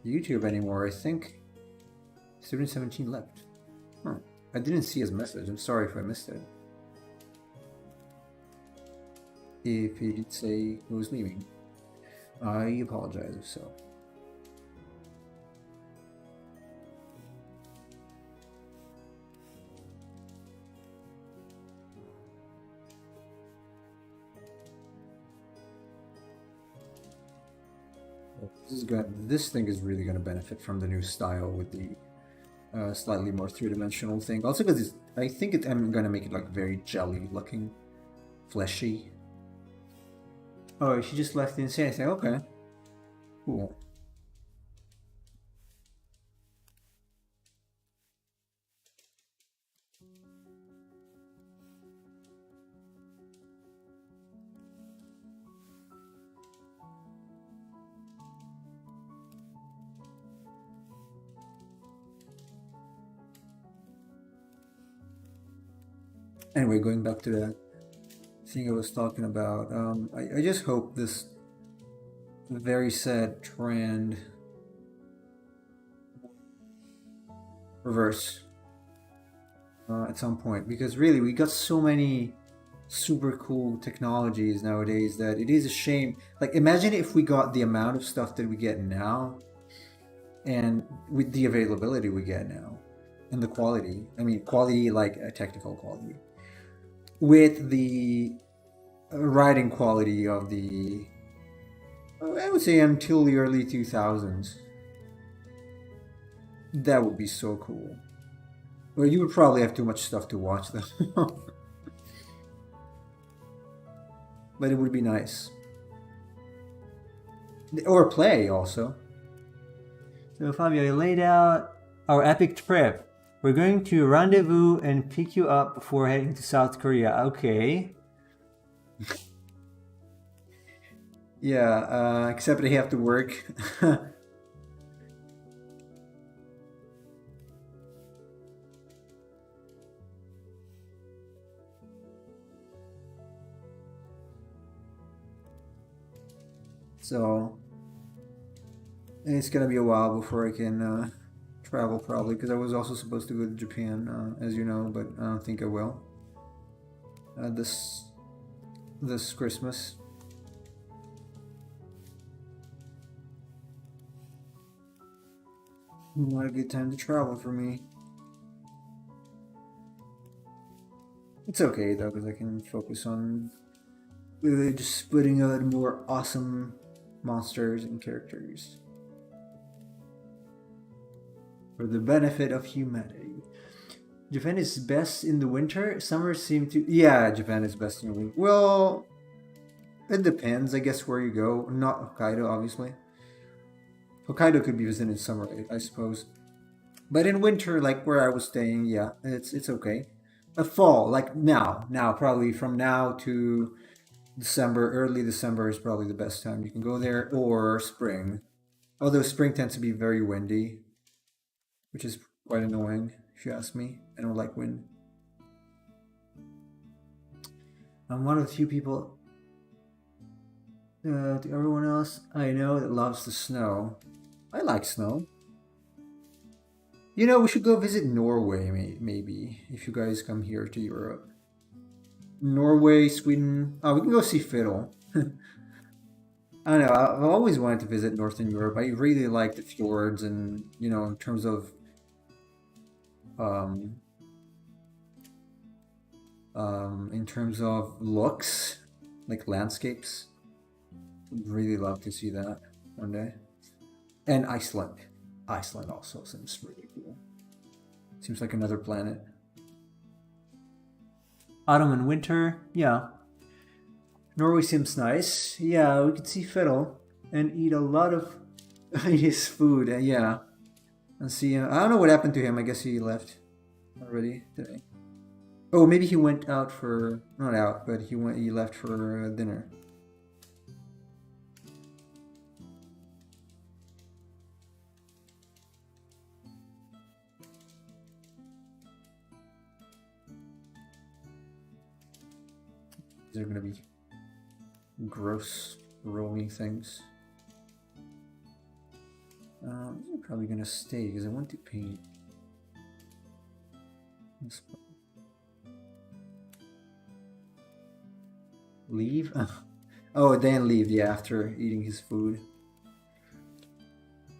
[SPEAKER 1] YouTube anymore. I think student 17 left. Huh. I didn't see his message. I'm sorry if I missed it. If he did say he was leaving, I apologize if so. This thing is really going to benefit from the new style with the slightly more three-dimensional thing. Also, because I think I'm going to make it like very jelly looking, fleshy. Oh, she just left didn't say anything. Okay, cool. Anyway, going back to the thing I was talking about, I just hope this very sad trend reverse at some point, because really we got so many super cool technologies nowadays that it is a shame. Like, imagine if we got the amount of stuff that we get now and with the availability we get now and the quality. I mean, quality like a technical quality with the writing quality of the, I would say, until the early 2000s. That would be so cool. Well, you would probably have too much stuff to watch though. But it would be nice. Or play also. So Fabio, I laid out our epic trip. We're going to rendezvous and pick you up before heading to South Korea. Okay. Yeah, except I have to work. So it's gonna be a while before I can travel, probably, because I was also supposed to go to Japan, as you know, but I don't think I will. This Christmas. Not a good time to travel for me. It's okay though, because I can focus on really just splitting out more awesome monsters and characters for the benefit of humanity. Japan is best in the winter. Summer seem to, yeah, Japan is best in the winter. Well, it depends, I guess, where you go. Not Hokkaido, obviously. Hokkaido could be visited in summer, I suppose. But in winter, like where I was staying, yeah, it's okay. A fall, like now, probably from now to December, early December is probably the best time you can go there, or spring. Although spring tends to be very windy, which is quite annoying if you ask me. I don't like wind. I'm one of the few people, to everyone else I know that loves the snow. I like snow. You know, we should go visit Norway, maybe, if you guys come here to Europe. Norway, Sweden. Oh, we can go see Fiddle. I don't know. I've always wanted to visit Northern Europe. I really like the fjords, and in terms of um, looks, like landscapes. Would really love to see that one day. And Iceland. Iceland also seems really cool. Seems like another planet. Autumn and winter, yeah. Norway seems nice. Yeah, we could see Fiddle and eat a lot of his food. Yeah, and see. I don't know what happened to him. I guess he left already today. Oh, maybe he went out for not out, but he left for dinner. These are gonna be gross rolling things. These are probably gonna stay because I want to paint. Leave? Oh, then leave, yeah, after eating his food.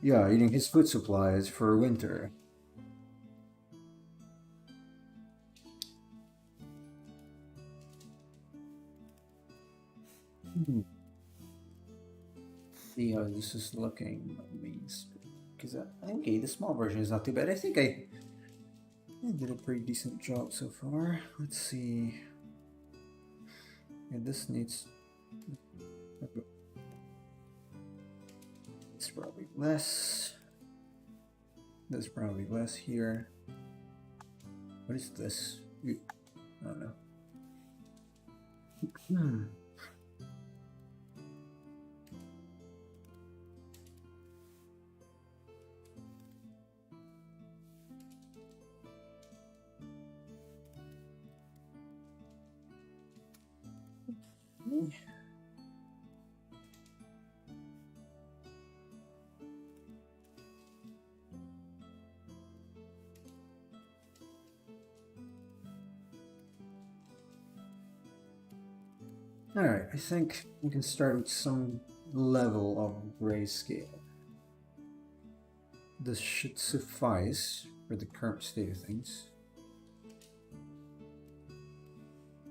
[SPEAKER 1] Yeah, eating his food supplies for winter. See how this is looking. Means because okay, the small version is not too bad. I think I did a pretty decent job so far. Let's see. Yeah, this needs. It's probably less. There's probably less here. What is this? I don't know. Alright, I think we can start with some level of grayscale. This should suffice for the current state of things.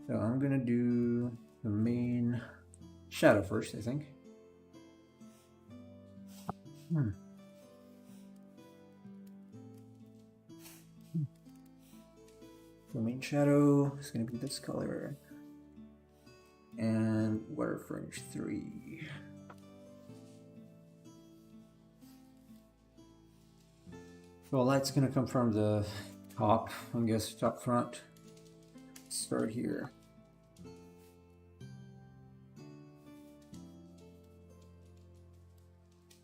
[SPEAKER 1] So I'm gonna do the main shadow first, I think. The main shadow is gonna be this color. And water furnish 3. Well, light's gonna come from the top, I guess, top front. Start here.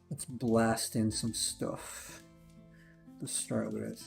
[SPEAKER 1] Let's blast in some stuff to start with.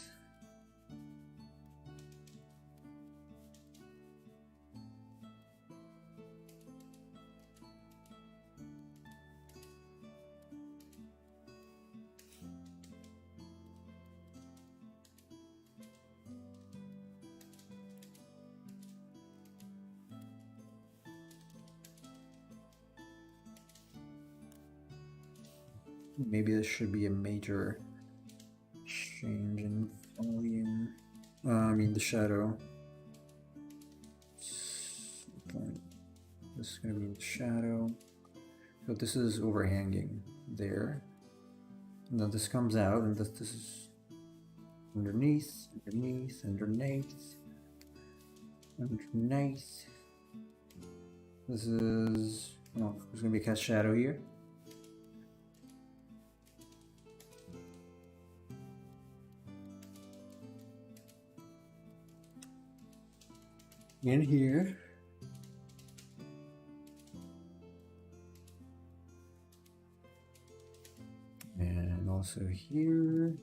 [SPEAKER 1] Maybe this should be a major change in volume. I mean the shadow. This is going to be the shadow. So this is overhanging there. And then this comes out, and this is underneath, underneath, underneath, underneath. This is, oh, there's going to be a cast shadow here. in here. And also here.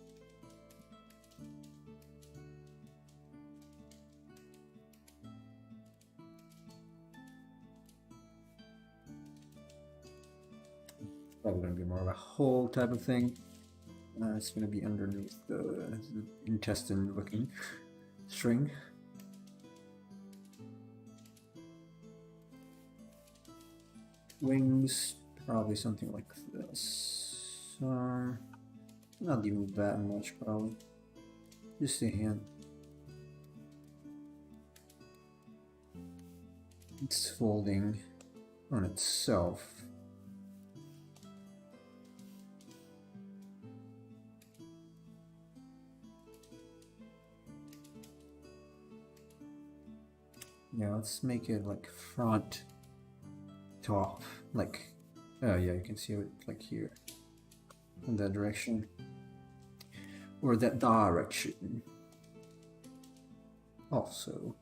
[SPEAKER 1] Probably gonna be more of a hole type of thing. It's gonna be underneath the intestine looking string. Wings, probably something like this. Not even that much, probably. Just a hint. It's folding on itself. Yeah, let's make it like front top, like, oh yeah, you can see it like here, in that direction, or that direction. Also,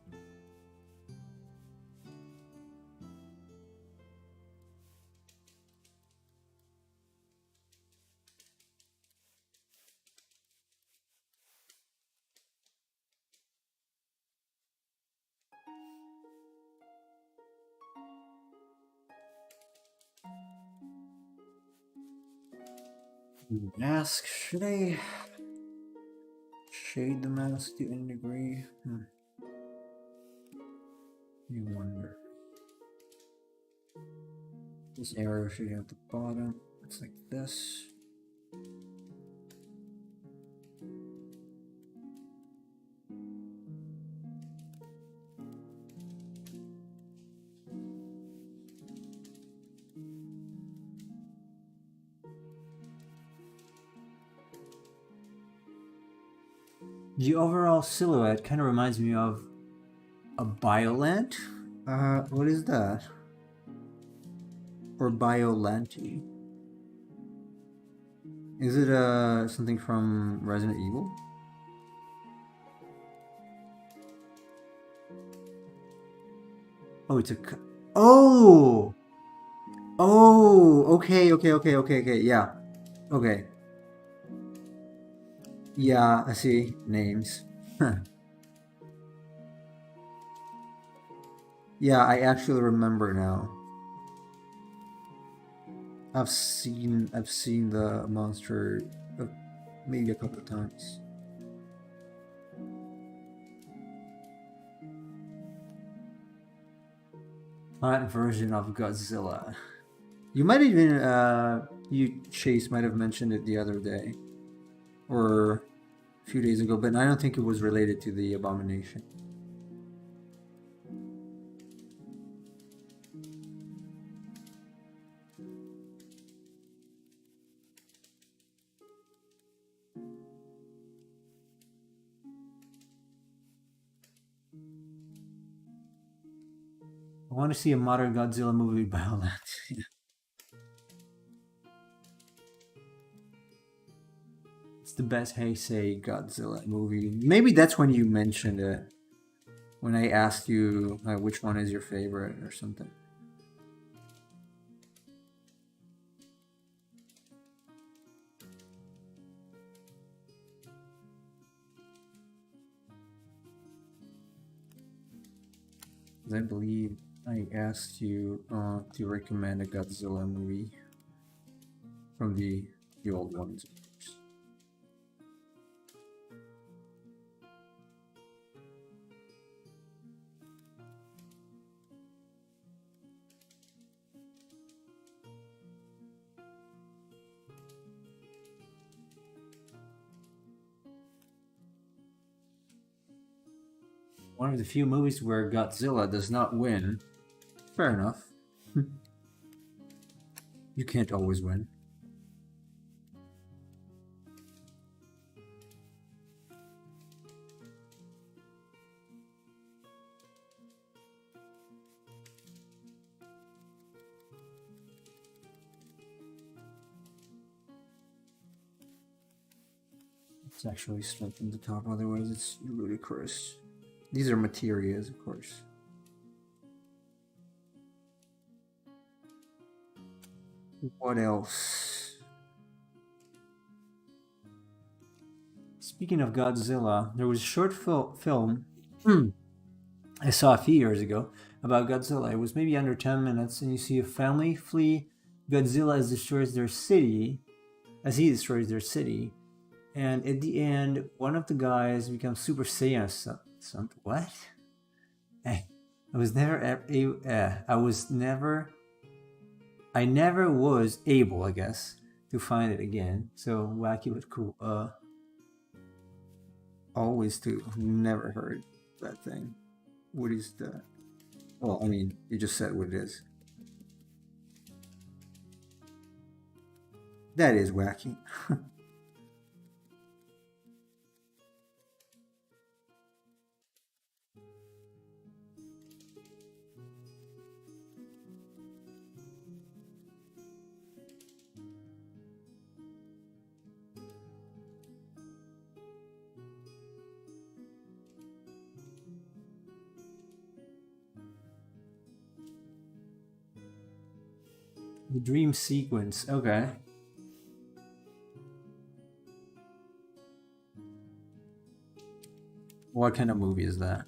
[SPEAKER 1] mask, should I shade the mask to any degree? You wonder. This arrow should be at the bottom. It's like this. The overall silhouette kind of reminds me of a Biolant. What is that? Or Biolanti? Is it something from Resident Evil? Oh, it's a. Oh! Oh! Okay. Yeah. Okay. Yeah, I see. Names. Yeah, I actually remember now. I've seen the monster maybe a couple of times. That version of Godzilla. You might even Chase might have mentioned it the other day, or a few days ago, but I don't think it was related to the Abomination. I want to see a modern Godzilla movie by all that. It's the best Heisei Godzilla movie. Maybe that's when you mentioned it. When I asked you which one is your favorite or something. I believe I asked you to recommend a Godzilla movie from the old ones, of course. One of the few movies where Godzilla does not win. Fair enough. You can't always win. Let's actually straighten the top, otherwise it's ludicrous. These are materials, of course. What else? Speaking of Godzilla, there was a short film I saw a few years ago about Godzilla. It was maybe under 10 minutes, and you see a family flee Godzilla as destroys their city, as he destroys their city. And at the end, one of the guys becomes Super Saiyan. What? I was never. I never was able, I guess, to find it again. So wacky but cool. Always to never heard that thing. What is that? Well, I mean, you just said what it is. That is wacky. The dream sequence. Okay. What kind of movie is that?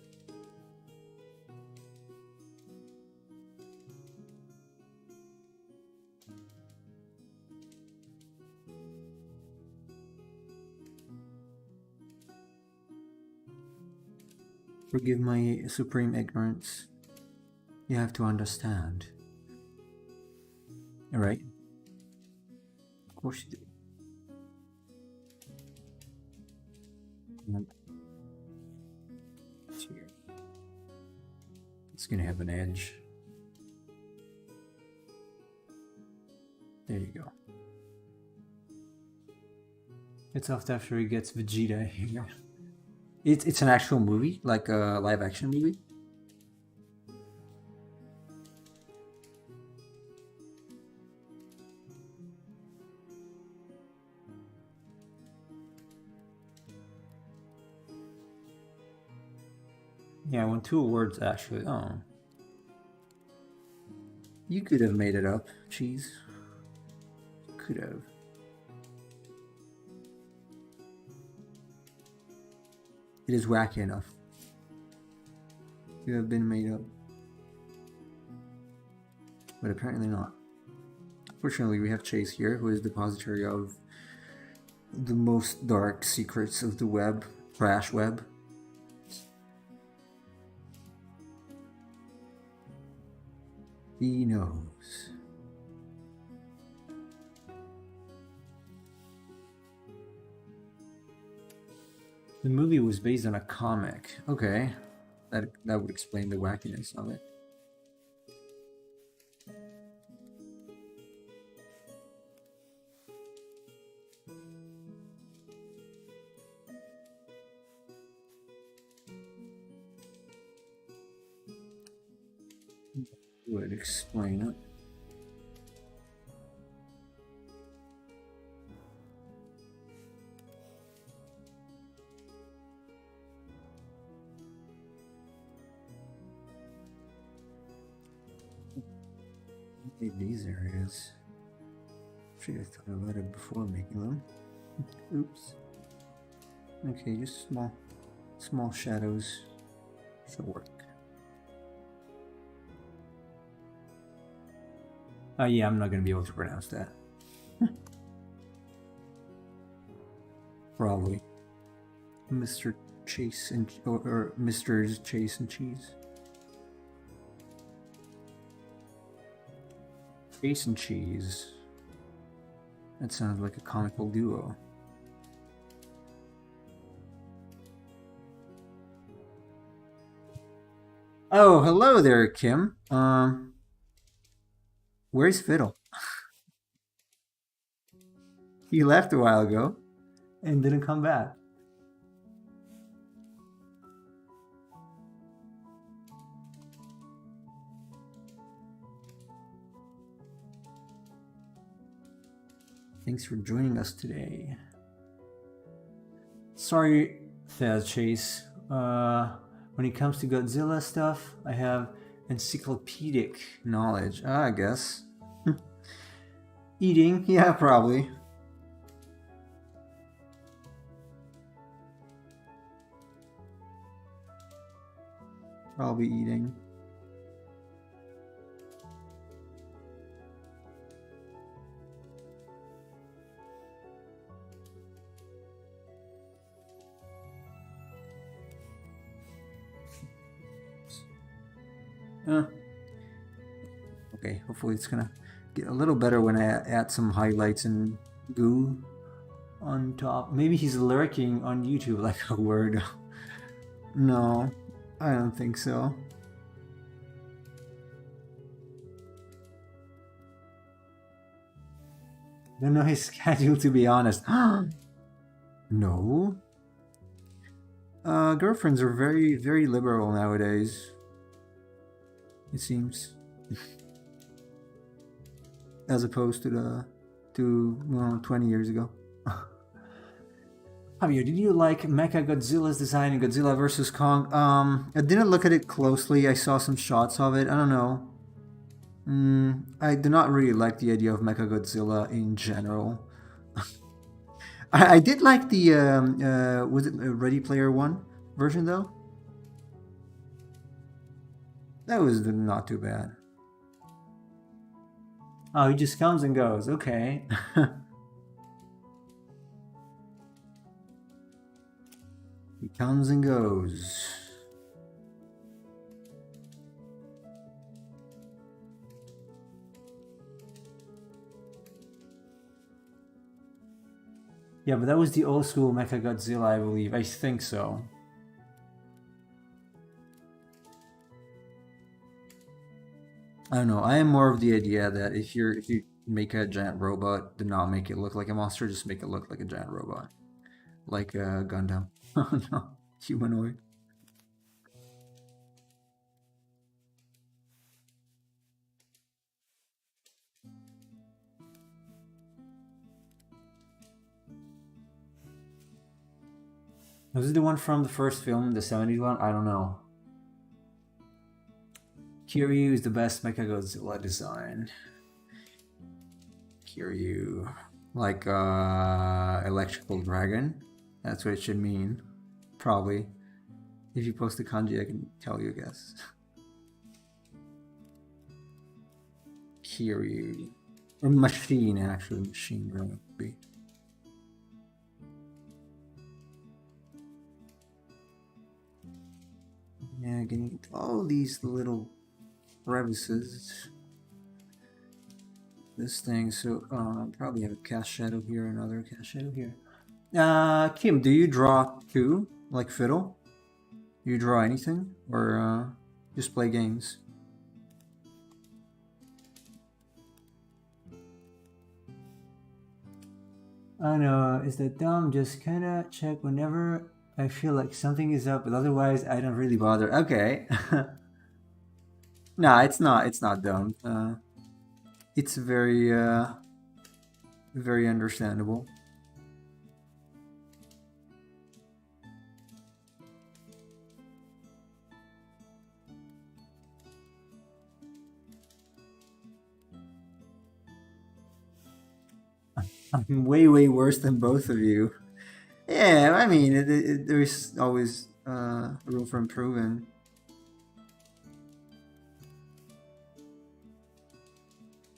[SPEAKER 1] Forgive my supreme ignorance. You have to understand. Alright. Of course you do. Here. It's gonna have an edge. There you go. It's off after he gets Vegeta here. It's an actual movie, like a live action movie. Yeah, I won 2 awards actually. Oh. You could have made it up, Cheese. Could have. It is wacky enough. You have been made up. But apparently not. Fortunately, we have Chase here, who is depository of the most dark secrets of the web, trash web. He knows. The movie was based on a comic. Okay. That would explain the wackiness of it. Would explain it. These areas. Should have thought about it before making them. Oops. Okay, just small shadows should work. Yeah, I'm not gonna be able to pronounce that. Probably. Mr. Chase and or Mr.'s Chase and Cheese. Chase and Cheese. That sounds like a comical duo. Oh, hello there, Kim. Where's Fiddle? He left a while ago and didn't come back. Thanks for joining us today. Sorry, Thaz Chase. When it comes to Godzilla stuff, I have encyclopedic knowledge. I guess. Eating? Yeah, probably. Probably eating. Uh, okay, hopefully it's gonna get a little better when I add some highlights and goo on top. Maybe he's lurking on YouTube like a word. No, I don't think so. Don't know his schedule, to be honest. No. Girlfriends are very, very liberal nowadays. It seems, as opposed to 20 years ago. Javier, did you like Mecha Godzilla's design in Godzilla vs Kong? I didn't look at it closely. I saw some shots of it. I don't know. I do not really like the idea of Mecha Godzilla in general. I did like the was it Ready Player One version though? That was not too bad. Oh, he just comes and goes. Okay. He comes and goes. Yeah, but that was the old school Mecha Godzilla, I believe. I think so. I don't know. I am more of the idea that if you make a giant robot, do not make it look like a monster. Just make it look like a giant robot, like a Gundam. Oh no, humanoid. Was it the one from the first film, the '70s one? I don't know. Kiryu is the best Mechagodzilla design. Kiryu, like electrical dragon. That's what it should mean, probably. If you post the kanji, I can tell you, I guess. Kiryu, or machine, actually, machine would be. Yeah, getting all these little crevices. This thing, so probably have a cast shadow here, another cast shadow here. Kim, do you draw too, like Fiddle? Do you draw anything, or just play games? I know, is that dumb? Just kinda check whenever I feel like something is up, but otherwise I don't really bother. Okay. Nah, it's not. It's not dumb. It's very, very understandable. I'm way, way worse than both of you. Yeah, I mean, there's always room for improving.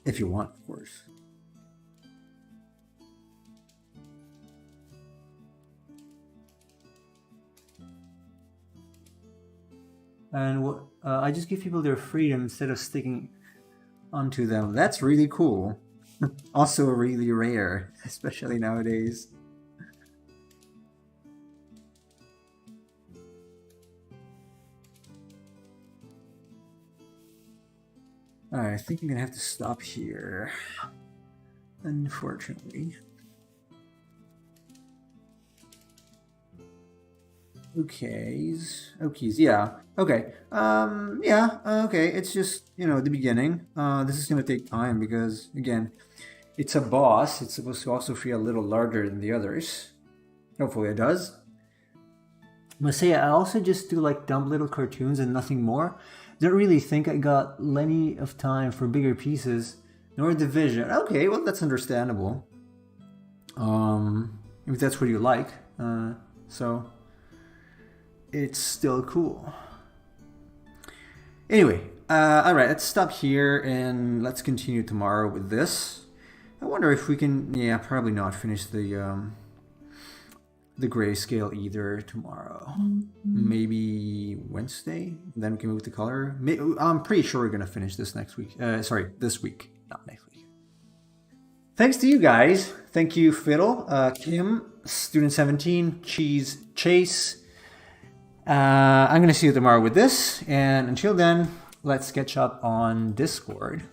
[SPEAKER 1] If you want, of course. And I just give people their freedom instead of sticking onto them. That's really cool. Also really rare, especially nowadays. Alright, I think I'm gonna have to stop here. Unfortunately. Okays, yeah. Okay. Yeah, okay. It's just, the beginning. This is gonna take time because, again, it's a boss. It's supposed to also feel a little larger than the others. Hopefully it does. But say I also just do like dumb little cartoons and nothing more. Don't really think I got plenty of time for bigger pieces nor division. Okay, well, that's understandable. If that's what you like. So it's still cool. Anyway, all right, let's stop here and let's continue tomorrow with this. I wonder if we can, yeah, probably not finish the grayscale either tomorrow. Maybe Wednesday, then we can move to color. I'm pretty sure we're gonna finish this next week. Sorry, this week, not next week. Thanks to you guys. Thank you, Fiddle, Kim, Student 17, Cheese, Chase. I'm gonna see you tomorrow with this, and until then, let's catch up on Discord.